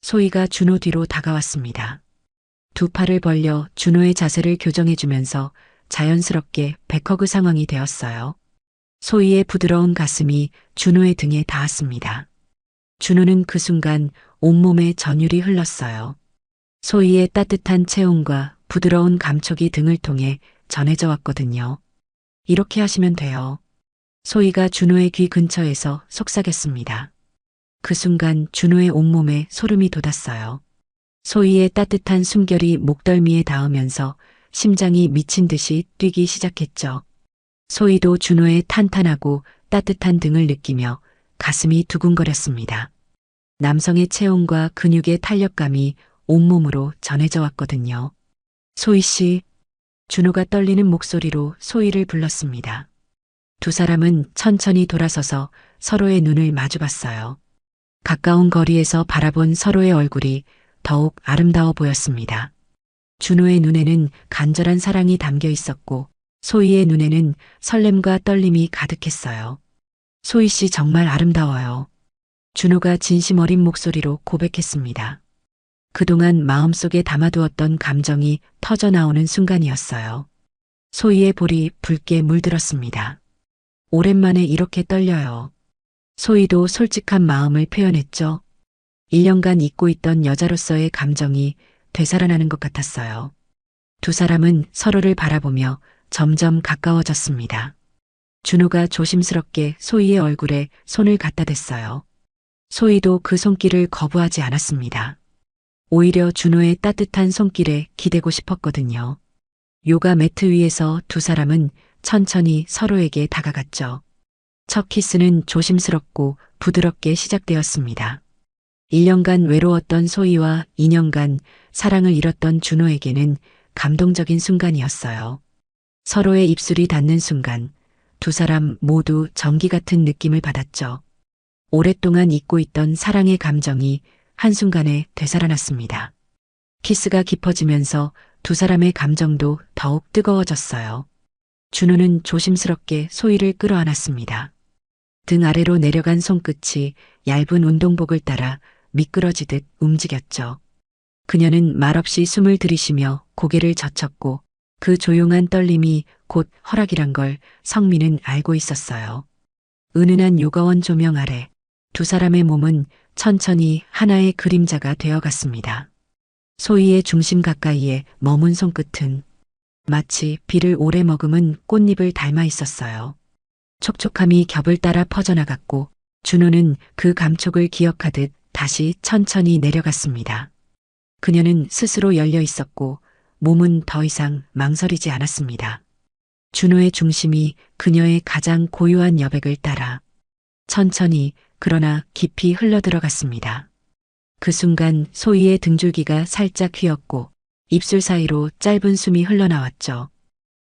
소희가 준호 뒤로 다가왔습니다. 두 팔을 벌려 준호의 자세를 교정해주면서 자연스럽게 백허그 상황이 되었어요. 소희의 부드러운 가슴이 준호의 등에 닿았습니다. 준호는 그 순간 온몸에 전율이 흘렀어요. 소희의 따뜻한 체온과 부드러운 감촉이 등을 통해 전해져 왔거든요. 이렇게 하시면 돼요. 소희가 준호의 귀 근처에서 속삭였습니다. 그 순간 준호의 온몸에 소름이 돋았어요. 소희의 따뜻한 숨결이 목덜미에 닿으면서 심장이 미친 듯이 뛰기 시작했죠. 소희도 준호의 탄탄하고 따뜻한 등을 느끼며 가슴이 두근거렸습니다. 남성의 체온과 근육의 탄력감이 온몸으로 전해져 왔거든요. 소희 씨, 준호가 떨리는 목소리로 소희를 불렀습니다. 두 사람은 천천히 돌아서서 서로의 눈을 마주봤어요. 가까운 거리에서 바라본 서로의 얼굴이 더욱 아름다워 보였습니다. 준호의 눈에는 간절한 사랑이 담겨 있었고 소희의 눈에는 설렘과 떨림이 가득했어요. 소희 씨 정말 아름다워요. 준호가 진심 어린 목소리로 고백했습니다. 그동안 마음속에 담아두었던 감정이 터져나오는 순간이었어요. 소희의 볼이 붉게 물들었습니다. 오랜만에 이렇게 떨려요. 소희도 솔직한 마음을 표현했죠. 1년간 잊고 있던 여자로서의 감정이 되살아나는 것 같았어요. 두 사람은 서로를 바라보며 점점 가까워졌습니다. 준호가 조심스럽게 소희의 얼굴에 손을 갖다 댔어요. 소희도 그 손길을 거부하지 않았습니다. 오히려 준호의 따뜻한 손길에 기대고 싶었거든요. 요가 매트 위에서 두 사람은 천천히 서로에게 다가갔죠. 첫 키스는 조심스럽고 부드럽게 시작되었습니다. 1년간 외로웠던 소희와 2년간 사랑을 잃었던 준호에게는 감동적인 순간이었어요. 서로의 입술이 닿는 순간 두 사람 모두 전기 같은 느낌을 받았죠. 오랫동안 잊고 있던 사랑의 감정이 한순간에 되살아났습니다. 키스가 깊어지면서 두 사람의 감정도 더욱 뜨거워졌어요. 준호는 조심스럽게 소희를 끌어안았습니다. 등 아래로 내려간 손끝이 얇은 운동복을 따라 미끄러지듯 움직였죠. 그녀는 말없이 숨을 들이쉬며 고개를 젖혔고 그 조용한 떨림이 곧 허락이란 걸 성민은 알고 있었어요. 은은한 요가원 조명 아래 두 사람의 몸은 천천히 하나의 그림자가 되어갔습니다. 소희의 중심 가까이에 머문 손끝은 마치 비를 오래 머금은 꽃잎을 닮아 있었어요. 촉촉함이 겹을 따라 퍼져나갔고 준호는 그 감촉을 기억하듯 다시 천천히 내려갔습니다. 그녀는 스스로 열려 있었고 몸은 더 이상 망설이지 않았습니다. 준호의 중심이 그녀의 가장 고요한 여백을 따라 천천히 그러나 깊이 흘러들어갔습니다. 그 순간 소희의 등줄기가 살짝 휘었고 입술 사이로 짧은 숨이 흘러나왔죠.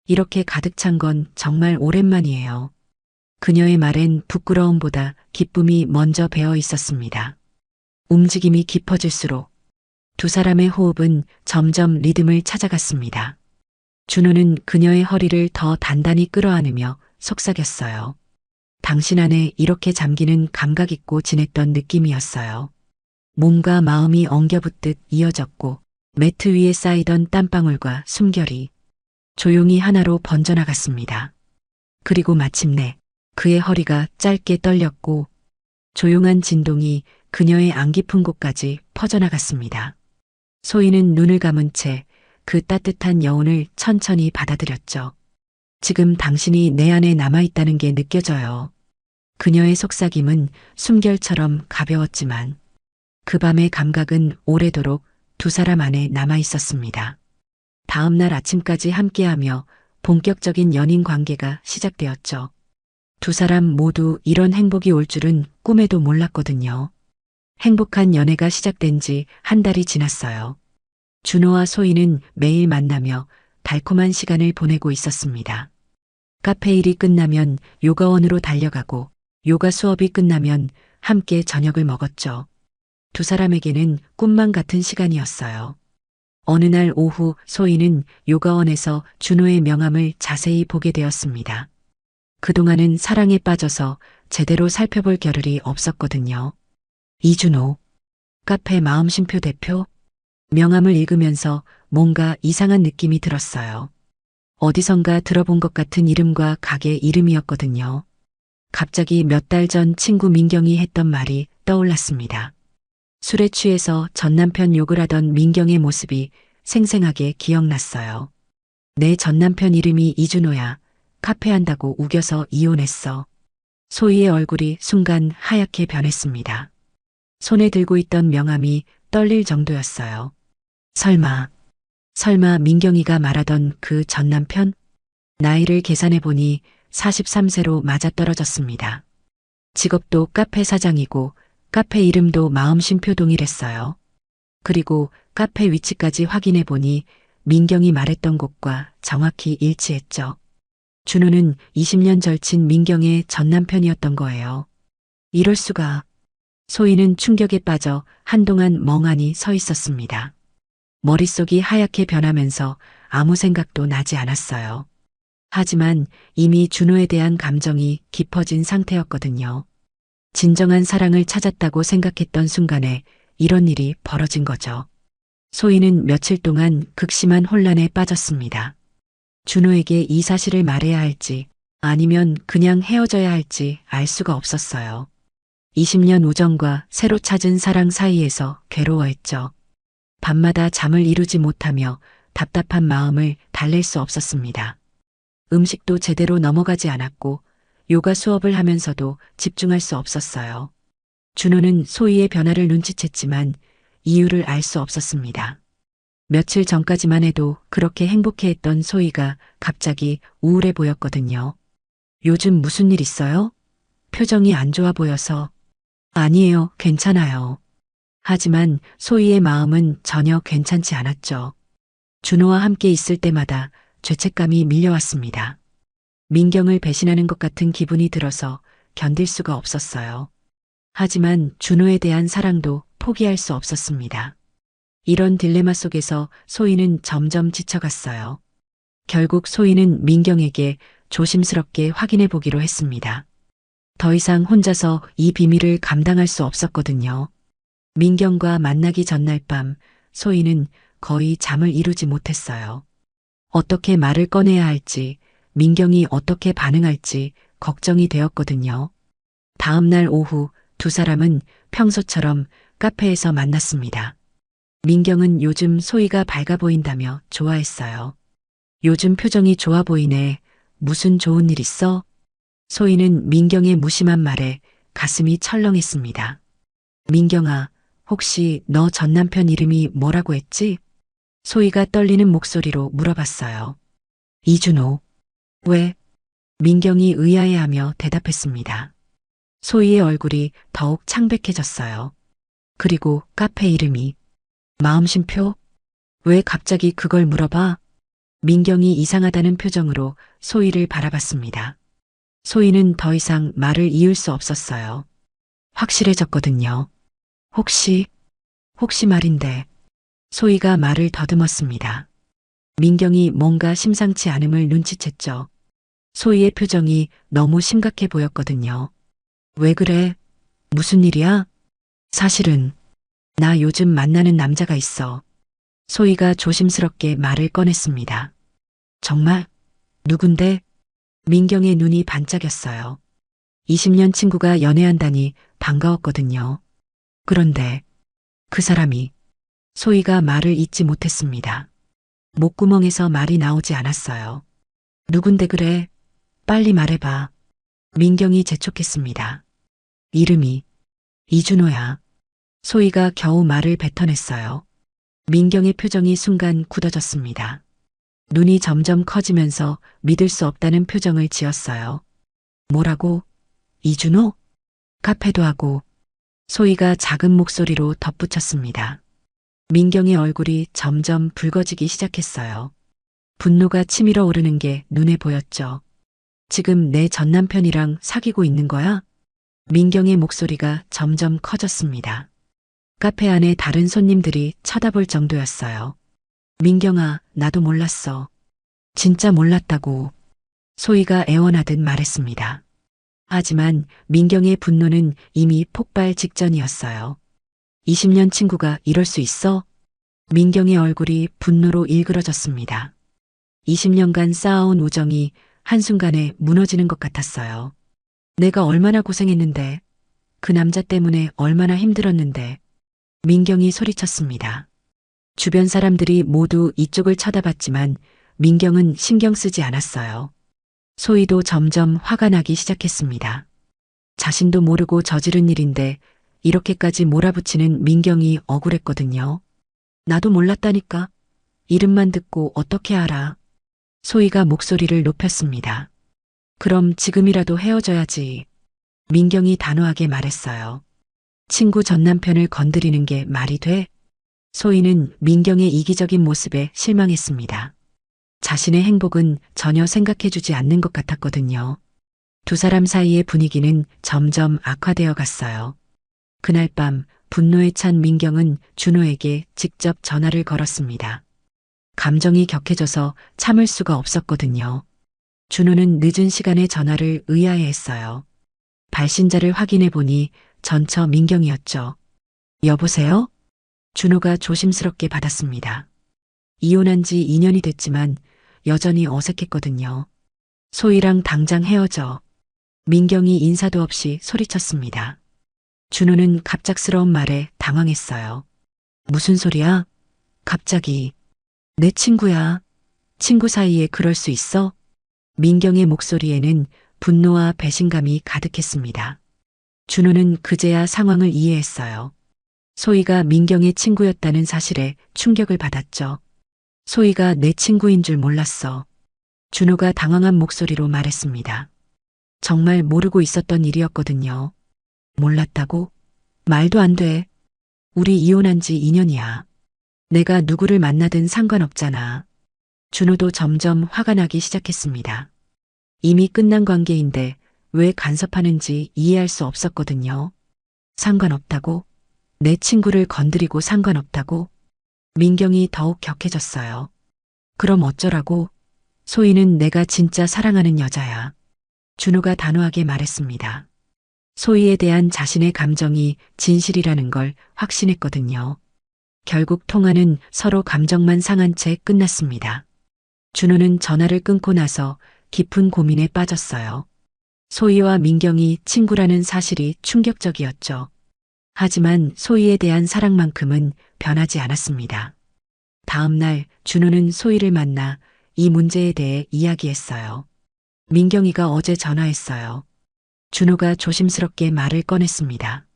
이렇게 가득 찬 건 정말 오랜만이에요. 그녀의 말엔 부끄러움보다 기쁨이 먼저 배어 있었습니다. 움직임이 깊어질수록 두 사람의 호흡은 점점 리듬을 찾아갔습니다. 준호는 그녀의 허리를 더 단단히 끌어안으며 속삭였어요. 당신 안에 이렇게 잠기는 감각 있고 지냈던 느낌이었어요. 몸과 마음이 엉겨붙듯 이어졌고 매트 위에 쌓이던 땀방울과 숨결이 조용히 하나로 번져나갔습니다. 그리고 마침내 그의 허리가 짧게 떨렸고 조용한 진동이 그녀의 안 깊은 곳까지 퍼져나갔습니다. 소희는 눈을 감은 채 그 따뜻한 여운을 천천히 받아들였죠. 지금 당신이 내 안에 남아있다는 게 느껴져요. 그녀의 속삭임은 숨결처럼 가벼웠지만 그 밤의 감각은 오래도록 두 사람 안에 남아있었습니다. 다음 날 아침까지 함께하며 본격적인 연인 관계가 시작되었죠. 두 사람 모두 이런 행복이 올 줄은 꿈에도 몰랐거든요. 행복한 연애가 시작된 지 한 달이 지났어요. 준호와 소희는 매일 만나며 달콤한 시간을 보내고 있었습니다. 카페 일이 끝나면 요가원으로 달려가고 요가 수업이 끝나면 함께 저녁을 먹었죠. 두 사람에게는 꿈만 같은 시간이었어요. 어느 날 오후 소희는 요가원에서 준호의 명함을 자세히 보게 되었습니다. 그동안은 사랑에 빠져서 제대로 살펴볼 겨를이 없었거든요. 이준호, 카페 마음심표 대표, 명함을 읽으면서 뭔가 이상한 느낌이 들었어요. 어디선가 들어본 것 같은 이름과 가게 이름이었거든요. 갑자기 몇 달 전 친구 민경이 했던 말이 떠올랐습니다. 술에 취해서 전 남편 욕을 하던 민경의 모습이 생생하게 기억났어요. 내 전 남편 이름이 이준호야. 카페 한다고 우겨서 이혼했어. 소희의 얼굴이 순간 하얗게 변했습니다. 손에 들고 있던 명함이 떨릴 정도였어요. 설마 민경이가 말하던 그 전 남편? 나이를 계산해 보니 43세로 맞아떨어졌습니다. 직업도 카페 사장이고 카페 이름도 마음심표 동일했어요. 그리고 카페 위치까지 확인해 보니 민경이 말했던 곳과 정확히 일치했죠. 준호는 20년 절친 민경의 전 남편이었던 거예요. 이럴 수가. 소희는 충격에 빠져 한동안 멍하니 서 있었습니다. 머릿속이 하얗게 변하면서 아무 생각도 나지 않았어요. 하지만 이미 준호에 대한 감정이 깊어진 상태였거든요. 진정한 사랑을 찾았다고 생각했던 순간에 이런 일이 벌어진 거죠. 소희는 며칠 동안 극심한 혼란에 빠졌습니다. 준호에게 이 사실을 말해야 할지 아니면 그냥 헤어져야 할지 알 수가 없었어요. 20년 우정과 새로 찾은 사랑 사이에서 괴로워했죠. 밤마다 잠을 이루지 못하며 답답한 마음을 달랠 수 없었습니다. 음식도 제대로 넘어가지 않았고 요가 수업을 하면서도 집중할 수 없었어요. 준호는 소희의 변화를 눈치챘지만 이유를 알 수 없었습니다. 며칠 전까지만 해도 그렇게 행복해했던 소희가 갑자기 우울해 보였거든요. 요즘 무슨 일 있어요? 표정이 안 좋아 보여서. 아니에요, 괜찮아요. 하지만 소희의 마음은 전혀 괜찮지 않았죠. 준호와 함께 있을 때마다 죄책감이 밀려왔습니다. 민경을 배신하는 것 같은 기분이 들어서 견딜 수가 없었어요. 하지만 준호에 대한 사랑도 포기할 수 없었습니다. 이런 딜레마 속에서 소희는 점점 지쳐갔어요. 결국 소희는 민경에게 조심스럽게 확인해 보기로 했습니다. 더 이상 혼자서 이 비밀을 감당할 수 없었거든요. 민경과 만나기 전날 밤 소희는 거의 잠을 이루지 못했어요. 어떻게 말을 꺼내야 할지, 민경이 어떻게 반응할지 걱정이 되었거든요. 다음 날 오후 두 사람은 평소처럼 카페에서 만났습니다. 민경은 요즘 소희가 밝아 보인다며 좋아했어요. 요즘 표정이 좋아 보이네. 무슨 좋은 일 있어? 소희는 민경의 무심한 말에 가슴이 철렁했습니다. 민경아, 혹시 너 전 남편 이름이 뭐라고 했지? 소희가 떨리는 목소리로 물어봤어요. 이준호. 왜? 민경이 의아해하며 대답했습니다. 소희의 얼굴이 더욱 창백해졌어요. 그리고 카페 이름이 마음심표? 왜 갑자기 그걸 물어봐? 민경이 이상하다는 표정으로 소희를 바라봤습니다. 소희는 더 이상 말을 이을 수 없었어요. 확실해졌거든요. 혹시 말인데. 소희가 말을 더듬었습니다. 민경이 뭔가 심상치 않음을 눈치챘죠. 소희의 표정이 너무 심각해 보였거든요. 왜 그래? 무슨 일이야? 사실은 나 요즘 만나는 남자가 있어. 소희가 조심스럽게 말을 꺼냈습니다. 정말? 누군데? 민경의 눈이 반짝였어요. 20년 친구가 연애한다니 반가웠거든요. 그런데 그 사람이 소희가 말을 잇지 못했습니다. 목구멍에서 말이 나오지 않았어요. 누군데 그래? 빨리 말해봐. 민경이 재촉했습니다. 이름이 이준호야. 소희가 겨우 말을 뱉어냈어요. 민경의 표정이 순간 굳어졌습니다. 눈이 점점 커지면서 믿을 수 없다는 표정을 지었어요. 뭐라고? 이준호? 카페도 하고. 소희가 작은 목소리로 덧붙였습니다. 민경의 얼굴이 점점 붉어지기 시작했어요. 분노가 치밀어 오르는 게 눈에 보였죠. 지금 내 전 남편이랑 사귀고 있는 거야? 민경의 목소리가 점점 커졌습니다. 카페 안에 다른 손님들이 쳐다볼 정도였어요. 민경아, 나도 몰랐어. 진짜 몰랐다고. 소희가 애원하듯 말했습니다. 하지만 민경의 분노는 이미 폭발 직전이었어요. 20년 친구가 이럴 수 있어? 민경의 얼굴이 분노로 일그러졌습니다. 20년간 쌓아온 우정이 한순간에 무너지는 것 같았어요. 내가 얼마나 고생했는데, 그 남자 때문에 얼마나 힘들었는데, 민경이 소리쳤습니다. 주변 사람들이 모두 이쪽을 쳐다봤지만 민경은 신경 쓰지 않았어요. 소희도 점점 화가 나기 시작했습니다. 자신도 모르고 저지른 일인데 이렇게까지 몰아붙이는 민경이 억울했거든요. 나도 몰랐다니까. 이름만 듣고 어떻게 알아. 소희가 목소리를 높였습니다. 그럼 지금이라도 헤어져야지. 민경이 단호하게 말했어요. 친구 전 남편을 건드리는 게 말이 돼? 소희는 민경의 이기적인 모습에 실망했습니다. 자신의 행복은 전혀 생각해주지 않는 것 같았거든요. 두 사람 사이의 분위기는 점점 악화되어 갔어요. 그날 밤 분노에 찬 민경은 준호에게 직접 전화를 걸었습니다. 감정이 격해져서 참을 수가 없었거든요. 준호는 늦은 시간에 전화를 의아해했어요. 발신자를 확인해 보니 전처 민경이었죠. 여보세요? 준호가 조심스럽게 받았습니다. 이혼한 지 2년이 됐지만 여전히 어색했거든요. 소희랑 당장 헤어져. 민경이 인사도 없이 소리쳤습니다. 준호는 갑작스러운 말에 당황했어요. 무슨 소리야? 갑자기. 내 친구야. 친구 사이에 그럴 수 있어? 민경의 목소리에는 분노와 배신감이 가득했습니다. 준호는 그제야 상황을 이해했어요. 소희가 민경의 친구였다는 사실에 충격을 받았죠. 소희가 내 친구인 줄 몰랐어. 준호가 당황한 목소리로 말했습니다. 정말 모르고 있었던 일이었거든요. 몰랐다고? 말도 안 돼. 우리 이혼한 지 2년이야. 내가 누구를 만나든 상관없잖아. 준호도 점점 화가 나기 시작했습니다. 이미 끝난 관계인데 왜 간섭하는지 이해할 수 없었거든요. 상관없다고? 내 친구를 건드리고 상관없다고? 민경이 더욱 격해졌어요. 그럼 어쩌라고? 소희는 내가 진짜 사랑하는 여자야. 준호가 단호하게 말했습니다. 소희에 대한 자신의 감정이 진실이라는 걸 확신했거든요. 결국 통화는 서로 감정만 상한 채 끝났습니다. 준호는 전화를 끊고 나서 깊은 고민에 빠졌어요. 소희와 민경이 친구라는 사실이 충격적이었죠. 하지만 소희에 대한 사랑만큼은 변하지 않았습니다. 다음 날 준호는 소희를 만나 이 문제에 대해 이야기했어요. 민경이가 어제 전화했어요. 준호가 조심스럽게 말을 꺼냈습니다.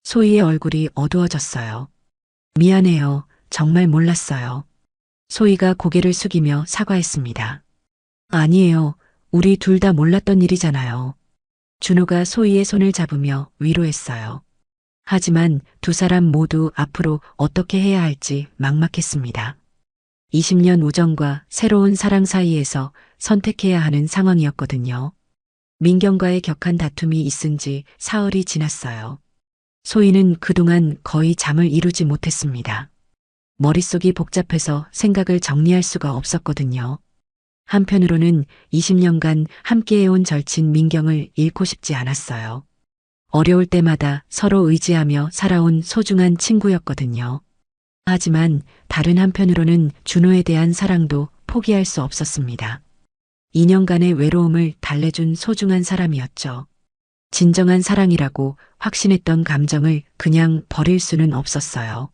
소희의 얼굴이 어두워졌어요. 미안해요. 정말 몰랐어요. 소희가 고개를 숙이며 사과했습니다. 아니에요. 우리 둘 다 몰랐던 일이잖아요. 준호가 소희의 손을 잡으며 위로했어요. 하지만 두 사람 모두 앞으로 어떻게 해야 할지 막막했습니다. 20년 우정과 새로운 사랑 사이에서 선택해야 하는 상황이었거든요. 민경과의 격한 다툼이 있은 지 사흘이 지났어요. 소희는 그동안 거의 잠을 이루지 못했습니다. 머릿속이 복잡해서 생각을 정리할 수가 없었거든요. 한편으로는 20년간 함께해온 절친 민경을 잃고 싶지 않았어요. 어려울 때마다 서로 의지하며 살아온 소중한 친구였거든요. 하지만 다른 한편으로는 준호에 대한 사랑도 포기할 수 없었습니다. 2년간의 외로움을 달래준 소중한 사람이었죠. 진정한 사랑이라고 확신했던 감정을 그냥 버릴 수는 없었어요.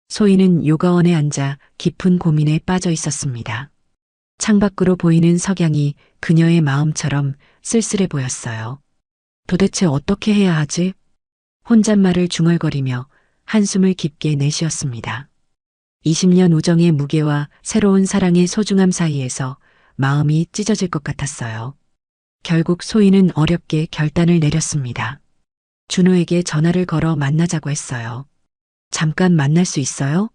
소희는 요가원에 앉아 깊은 고민에 빠져 있었습니다. 창밖으로 보이는 석양이 그녀의 마음처럼 쓸쓸해 보였어요. 도대체 어떻게 해야 하지? 혼잣말을 중얼거리며 한숨을 깊게 내쉬었습니다. 20년 우정의 무게와 새로운 사랑의 소중함 사이에서 마음이 찢어질 것 같았어요. 결국 소희는 어렵게 결단을 내렸습니다. 준호에게 전화를 걸어 만나자고 했어요. 잠깐 만날 수 있어요?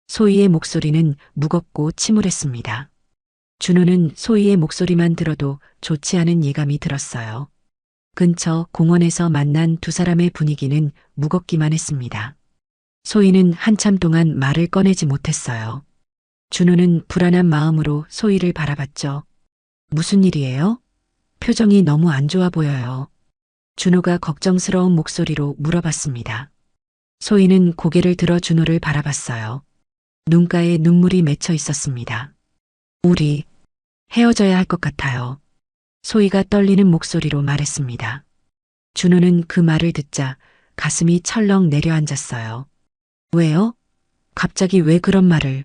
소희의 목소리는 무겁고 침울했습니다. 준호는 소희의 목소리만 들어도 좋지 않은 예감이 들었어요. 근처 공원에서 만난 두 사람의 분위기는 무겁기만 했습니다. 소희는 한참 동안 말을 꺼내지 못했어요. 준호는 불안한 마음으로 소희를 바라봤죠. 무슨 일이에요? 표정이 너무 안 좋아 보여요. 준호가 걱정스러운 목소리로 물어봤습니다. 소희는 고개를 들어 준호를 바라봤어요. 눈가에 눈물이 맺혀 있었습니다. 우리 헤어져야 할 것 같아요. 소희가 떨리는 목소리로 말했습니다. 준호는 그 말을 듣자 가슴이 철렁 내려앉았어요. 왜요? 갑자기 왜 그런 말을?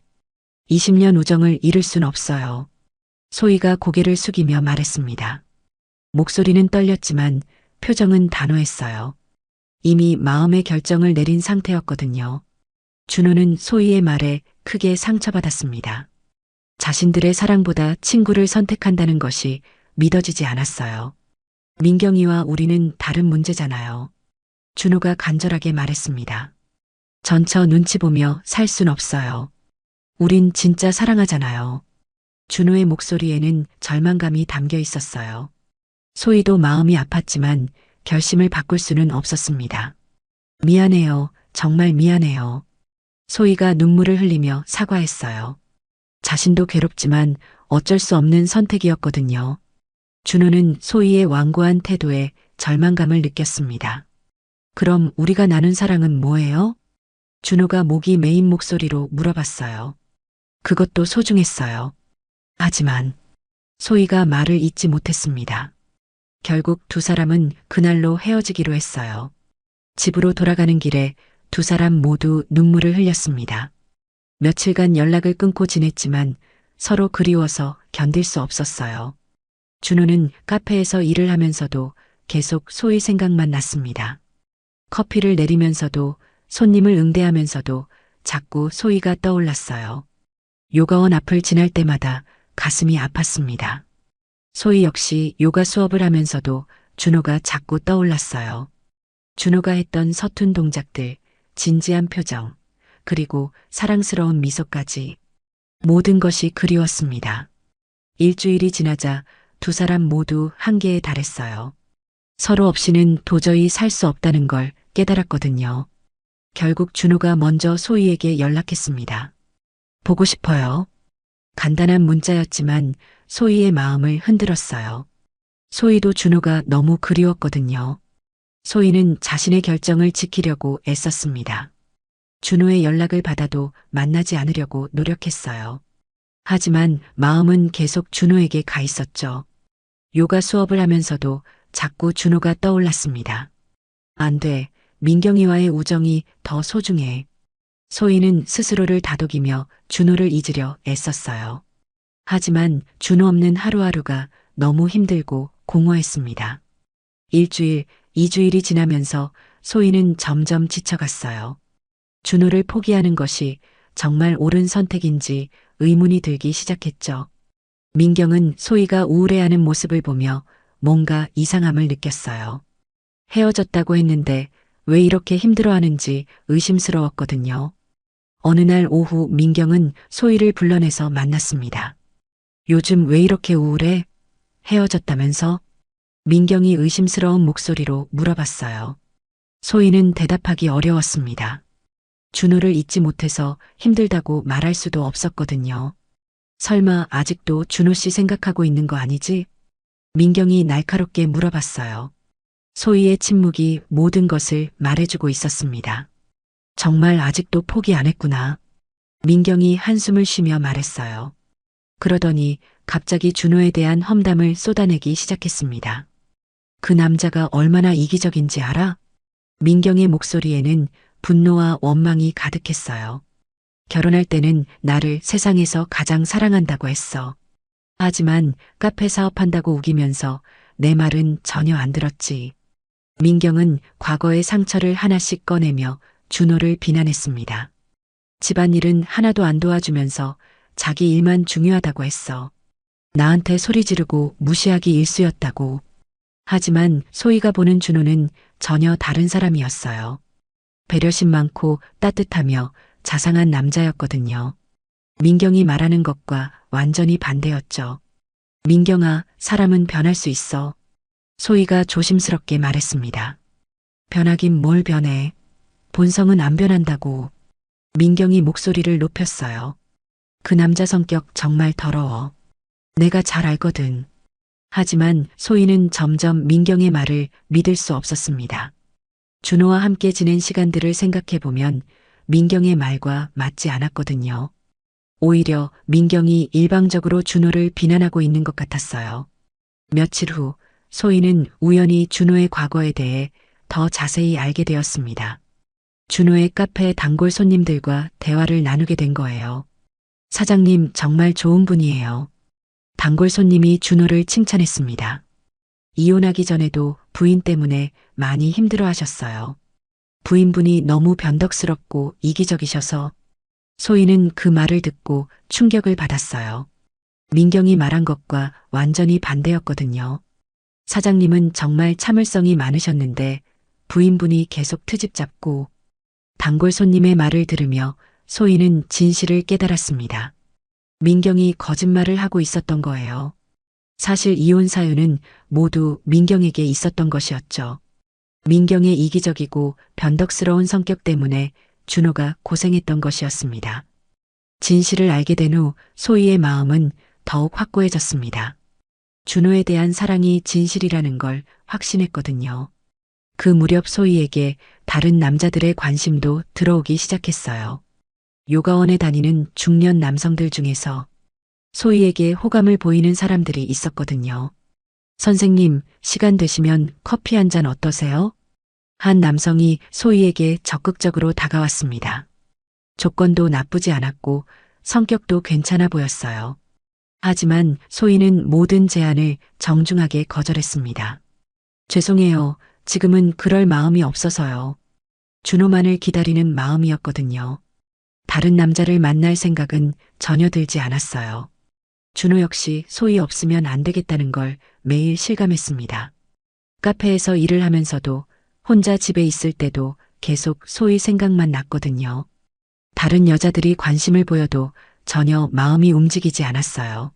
20년 우정을 잃을 순 없어요. 소희가 고개를 숙이며 말했습니다. 목소리는 떨렸지만 표정은 단호했어요. 이미 마음의 결정을 내린 상태였거든요. 준호는 소희의 말에 크게 상처받았습니다. 자신들의 사랑보다 친구를 선택한다는 것이 믿어지지 않았어요. 민경이와 우리는 다른 문제잖아요. 준호가 간절하게 말했습니다. 전처 눈치 보며 살 순 없어요. 우린 진짜 사랑하잖아요. 준호의 목소리에는 절망감이 담겨 있었어요. 소희도 마음이 아팠지만 결심을 바꿀 수는 없었습니다. 미안해요. 정말 미안해요. 소희가 눈물을 흘리며 사과했어요. 자신도 괴롭지만 어쩔 수 없는 선택이었거든요. 준호는 소희의 완고한 태도에 절망감을 느꼈습니다. 그럼 우리가 나눈 사랑은 뭐예요? 준호가 목이 메인 목소리로 물어봤어요. 그것도 소중했어요. 하지만 소희가 말을 잇지 못했습니다. 결국 두 사람은 그날로 헤어지기로 했어요. 집으로 돌아가는 길에 두 사람 모두 눈물을 흘렸습니다. 며칠간 연락을 끊고 지냈지만 서로 그리워서 견딜 수 없었어요. 준호는 카페에서 일을 하면서도 계속 소희 생각만 났습니다. 커피를 내리면서도 손님을 응대하면서도 자꾸 소희가 떠올랐어요. 요가원 앞을 지날 때마다 가슴이 아팠습니다. 소희 역시 요가 수업을 하면서도 준호가 자꾸 떠올랐어요. 준호가 했던 서툰 동작들, 진지한 표정, 그리고 사랑스러운 미소까지 모든 것이 그리웠습니다. 일주일이 지나자 두 사람 모두 한계에 달했어요. 서로 없이는 도저히 살 수 없다는 걸 깨달았거든요. 결국 준호가 먼저 소희에게 연락했습니다. 보고 싶어요. 간단한 문자였지만 소희의 마음을 흔들었어요. 소희도 준호가 너무 그리웠거든요. 소희는 자신의 결정을 지키려고 애썼습니다. 준호의 연락을 받아도 만나지 않으려고 노력했어요. 하지만 마음은 계속 준호에게 가 있었죠. 요가 수업을 하면서도 자꾸 준호가 떠올랐습니다. 안 돼. 민경이와의 우정이 더 소중해. 소희는 스스로를 다독이며 준호를 잊으려 애썼어요. 하지만 준호 없는 하루하루가 너무 힘들고 공허했습니다. 일주일, 2주일이 지나면서 소희는 점점 지쳐갔어요. 준호를 포기하는 것이 정말 옳은 선택인지 의문이 들기 시작했죠. 민경은 소희가 우울해하는 모습을 보며 뭔가 이상함을 느꼈어요. 헤어졌다고 했는데 왜 이렇게 힘들어하는지 의심스러웠거든요. 어느 날 오후 민경은 소희를 불러내서 만났습니다. 요즘 왜 이렇게 우울해? 헤어졌다면서? 민경이 의심스러운 목소리로 물어봤어요. 소희는 대답하기 어려웠습니다. 준호를 잊지 못해서 힘들다고 말할 수도 없었거든요. 설마 아직도 준호 씨 생각하고 있는 거 아니지? 민경이 날카롭게 물어봤어요. 소희의 침묵이 모든 것을 말해주고 있었습니다. 정말 아직도 포기 안 했구나. 민경이 한숨을 쉬며 말했어요. 그러더니 갑자기 준호에 대한 험담을 쏟아내기 시작했습니다. 그 남자가 얼마나 이기적인지 알아? 민경의 목소리에는 분노와 원망이 가득했어요. 결혼할 때는 나를 세상에서 가장 사랑한다고 했어. 하지만 카페 사업한다고 우기면서 내 말은 전혀 안 들었지. 민경은 과거의 상처를 하나씩 꺼내며 준호를 비난했습니다. 집안일은 하나도 안 도와주면서 자기 일만 중요하다고 했어. 나한테 소리 지르고 무시하기 일쑤였다고. 하지만 소희가 보는 준호는 전혀 다른 사람이었어요. 배려심 많고 따뜻하며 자상한 남자였거든요. 민경이 말하는 것과 완전히 반대였죠. 민경아, 사람은 변할 수 있어. 소희가 조심스럽게 말했습니다. 변하긴 뭘 변해. 본성은 안 변한다고. 민경이 목소리를 높였어요. 그 남자 성격 정말 더러워. 내가 잘 알거든. 하지만 소희는 점점 민경의 말을 믿을 수 없었습니다. 준호와 함께 지낸 시간들을 생각해보면 민경의 말과 맞지 않았거든요. 오히려 민경이 일방적으로 준호를 비난하고 있는 것 같았어요. 며칠 후 소희는 우연히 준호의 과거에 대해 더 자세히 알게 되었습니다. 준호의 카페 단골 손님들과 대화를 나누게 된 거예요. 사장님 정말 좋은 분이에요. 단골 손님이 준호를 칭찬했습니다. 이혼하기 전에도 부인 때문에 많이 힘들어 하셨어요. 부인분이 너무 변덕스럽고 이기적이셔서. 소희는 그 말을 듣고 충격을 받았어요. 민경이 말한 것과 완전히 반대였거든요. 사장님은 정말 참을성이 많으셨는데 부인분이 계속 트집 잡고. 단골 손님의 말을 들으며 소희는 진실을 깨달았습니다. 민경이 거짓말을 하고 있었던 거예요. 사실 이혼 사유는 모두 민경에게 있었던 것이었죠. 민경의 이기적이고 변덕스러운 성격 때문에 준호가 고생했던 것이었습니다. 진실을 알게 된 후 소희의 마음은 더욱 확고해졌습니다. 준호에 대한 사랑이 진실이라는 걸 확신했거든요. 그 무렵 소희에게 다른 남자들의 관심도 들어오기 시작했어요. 요가원에 다니는 중년 남성들 중에서 소희에게 호감을 보이는 사람들이 있었거든요. 선생님, 시간 되시면 커피 한 잔 어떠세요? 한 남성이 소희에게 적극적으로 다가왔습니다. 조건도 나쁘지 않았고 성격도 괜찮아 보였어요. 하지만 소희는 모든 제안을 정중하게 거절했습니다. 죄송해요. 지금은 그럴 마음이 없어서요. 준호만을 기다리는 마음이었거든요. 다른 남자를 만날 생각은 전혀 들지 않았어요. 준호 역시 소희 없으면 안 되겠다는 걸 매일 실감했습니다. 카페에서 일을 하면서도 혼자 집에 있을 때도 계속 소희 생각만 났거든요. 다른 여자들이 관심을 보여도 전혀 마음이 움직이지 않았어요.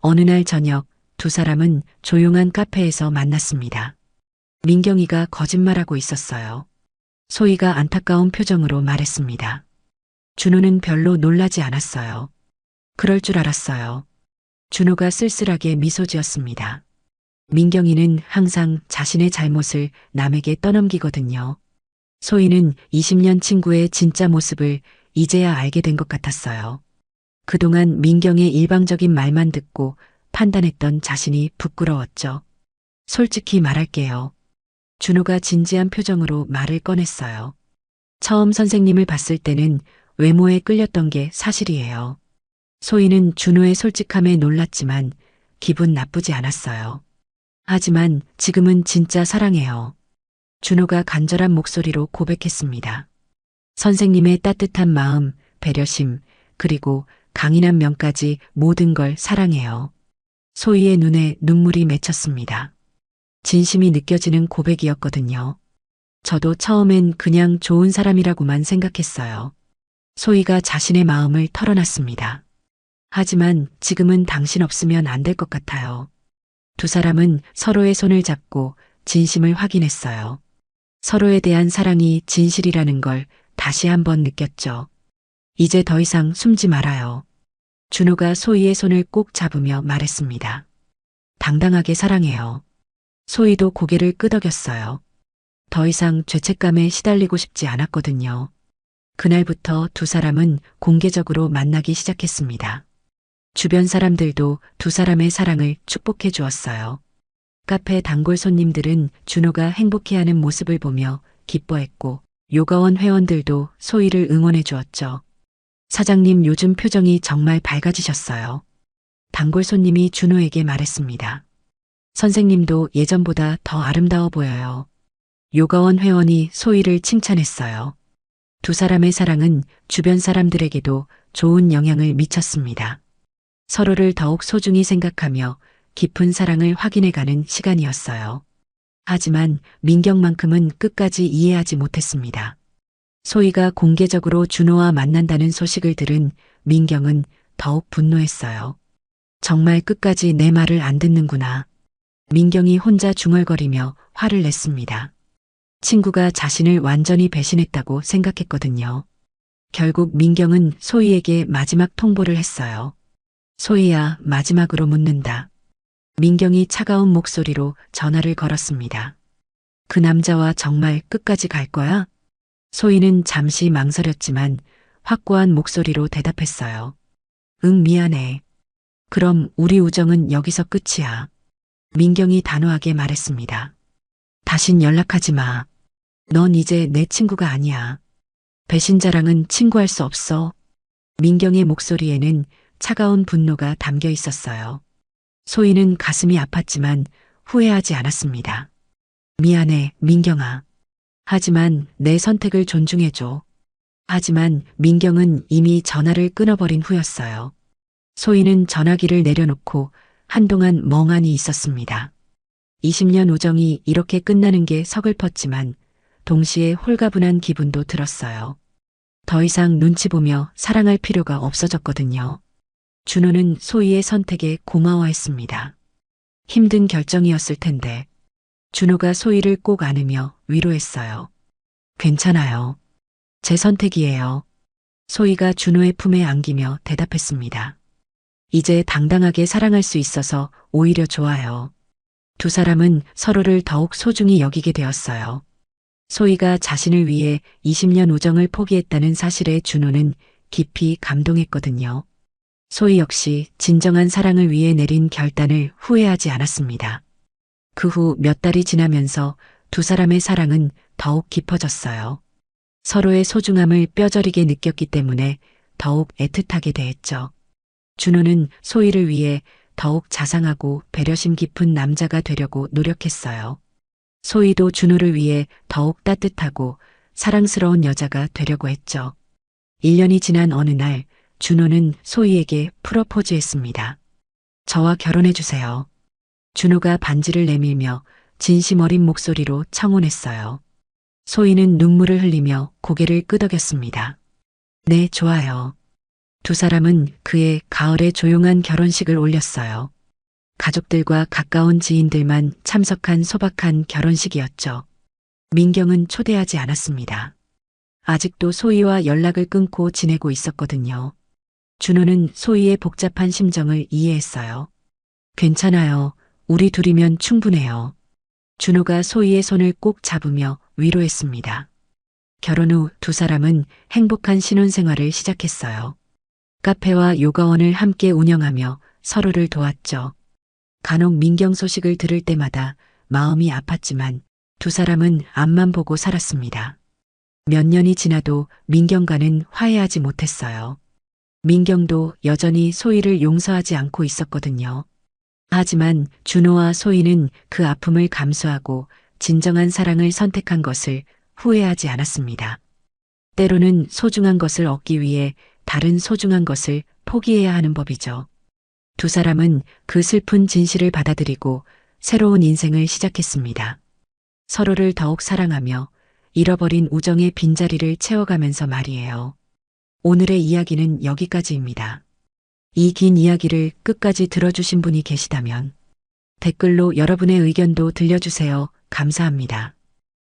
어느 날 저녁 두 사람은 조용한 카페에서 만났습니다. 민경이가 거짓말하고 있었어요. 소희가 안타까운 표정으로 말했습니다. 준호는 별로 놀라지 않았어요. 그럴 줄 알았어요. 준호가 쓸쓸하게 미소 지었습니다. 민경이는 항상 자신의 잘못을 남에게 떠넘기거든요. 소희는 20년 친구의 진짜 모습을 이제야 알게 된 것 같았어요. 그동안 민경의 일방적인 말만 듣고 판단했던 자신이 부끄러웠죠. 솔직히 말할게요. 준호가 진지한 표정으로 말을 꺼냈어요. 처음 선생님을 봤을 때는 외모에 끌렸던 게 사실이에요. 소희는 준호의 솔직함에 놀랐지만 기분 나쁘지 않았어요. 하지만 지금은 진짜 사랑해요. 준호가 간절한 목소리로 고백했습니다. 선생님의 따뜻한 마음, 배려심, 그리고 강인한 면까지 모든 걸 사랑해요. 소희의 눈에 눈물이 맺혔습니다. 진심이 느껴지는 고백이었거든요. 저도 처음엔 그냥 좋은 사람이라고만 생각했어요. 소희가 자신의 마음을 털어놨습니다. 하지만 지금은 당신 없으면 안 될 것 같아요. 두 사람은 서로의 손을 잡고 진심을 확인했어요. 서로에 대한 사랑이 진실이라는 걸 다시 한번 느꼈죠. 이제 더 이상 숨지 말아요. 준호가 소희의 손을 꼭 잡으며 말했습니다. 당당하게 사랑해요. 소희도 고개를 끄덕였어요. 더 이상 죄책감에 시달리고 싶지 않았거든요. 그날부터 두 사람은 공개적으로 만나기 시작했습니다. 주변 사람들도 두 사람의 사랑을 축복해 주었어요. 카페 단골 손님들은 준호가 행복해하는 모습을 보며 기뻐했고 요가원 회원들도 소희를 응원해 주었죠. 사장님 요즘 표정이 정말 밝아지셨어요. 단골 손님이 준호에게 말했습니다. 선생님도 예전보다 더 아름다워 보여요. 요가원 회원이 소희를 칭찬했어요. 두 사람의 사랑은 주변 사람들에게도 좋은 영향을 미쳤습니다. 서로를 더욱 소중히 생각하며 깊은 사랑을 확인해가는 시간이었어요. 하지만 민경만큼은 끝까지 이해하지 못했습니다. 소희가 공개적으로 준호와 만난다는 소식을 들은 민경은 더욱 분노했어요. 정말 끝까지 내 말을 안 듣는구나. 민경이 혼자 중얼거리며 화를 냈습니다. 친구가 자신을 완전히 배신했다고 생각했거든요. 결국 민경은 소희에게 마지막 통보를 했어요. 소희야, 마지막으로 묻는다. 민경이 차가운 목소리로 전화를 걸었습니다. 그 남자와 정말 끝까지 갈 거야? 소희는 잠시 망설였지만 확고한 목소리로 대답했어요. 응, 미안해. 그럼 우리 우정은 여기서 끝이야. 민경이 단호하게 말했습니다. 다신 연락하지 마. 넌 이제 내 친구가 아니야. 배신자랑은 친구할 수 없어. 민경의 목소리에는 차가운 분노가 담겨 있었어요. 소희는 가슴이 아팠지만 후회하지 않았습니다. 미안해, 민경아. 하지만 내 선택을 존중해줘. 하지만 민경은 이미 전화를 끊어버린 후였어요. 소희는 전화기를 내려놓고 한동안 멍하니 있었습니다. 20년 우정이 이렇게 끝나는 게 서글펐지만 동시에 홀가분한 기분도 들었어요. 더 이상 눈치 보며 사랑할 필요가 없어졌거든요. 준호는 소희의 선택에 고마워했습니다. 힘든 결정이었을 텐데 준호가 소희를 꼭 안으며 위로했어요. 괜찮아요. 제 선택이에요. 소희가 준호의 품에 안기며 대답했습니다. 이제 당당하게 사랑할 수 있어서 오히려 좋아요. 두 사람은 서로를 더욱 소중히 여기게 되었어요. 소희가 자신을 위해 20년 우정을 포기했다는 사실에 준호는 깊이 감동했거든요. 소희 역시 진정한 사랑을 위해 내린 결단을 후회하지 않았습니다. 그 후 몇 달이 지나면서 두 사람의 사랑은 더욱 깊어졌어요. 서로의 소중함을 뼈저리게 느꼈기 때문에 더욱 애틋하게 대했죠. 준호는 소희를 위해 더욱 자상하고 배려심 깊은 남자가 되려고 노력했어요. 소희도 준호를 위해 더욱 따뜻하고 사랑스러운 여자가 되려고 했죠. 1년이 지난 어느 날 준호는 소희에게 프로포즈했습니다. 저와 결혼해주세요. 준호가 반지를 내밀며 진심 어린 목소리로 청혼했어요. 소희는 눈물을 흘리며 고개를 끄덕였습니다. 네, 좋아요. 두 사람은 그해 가을에 조용한 결혼식을 올렸어요. 가족들과 가까운 지인들만 참석한 소박한 결혼식이었죠. 민경은 초대하지 않았습니다. 아직도 소희와 연락을 끊고 지내고 있었거든요. 준호는 소희의 복잡한 심정을 이해했어요. 괜찮아요. 우리 둘이면 충분해요. 준호가 소희의 손을 꼭 잡으며 위로했습니다. 결혼 후 두 사람은 행복한 신혼생활을 시작했어요. 카페와 요가원을 함께 운영하며 서로를 도왔죠. 간혹 민경 소식을 들을 때마다 마음이 아팠지만 두 사람은 앞만 보고 살았습니다. 몇 년이 지나도 민경과는 화해하지 못했어요. 민경도 여전히 소희를 용서하지 않고 있었거든요. 하지만 준호와 소희는 그 아픔을 감수하고 진정한 사랑을 선택한 것을 후회하지 않았습니다. 때로는 소중한 것을 얻기 위해 다른 소중한 것을 포기해야 하는 법이죠. 두 사람은 그 슬픈 진실을 받아들이고 새로운 인생을 시작했습니다. 서로를 더욱 사랑하며 잃어버린 우정의 빈자리를 채워가면서 말이에요. 오늘의 이야기는 여기까지입니다. 이 긴 이야기를 끝까지 들어주신 분이 계시다면 댓글로 여러분의 의견도 들려주세요. 감사합니다.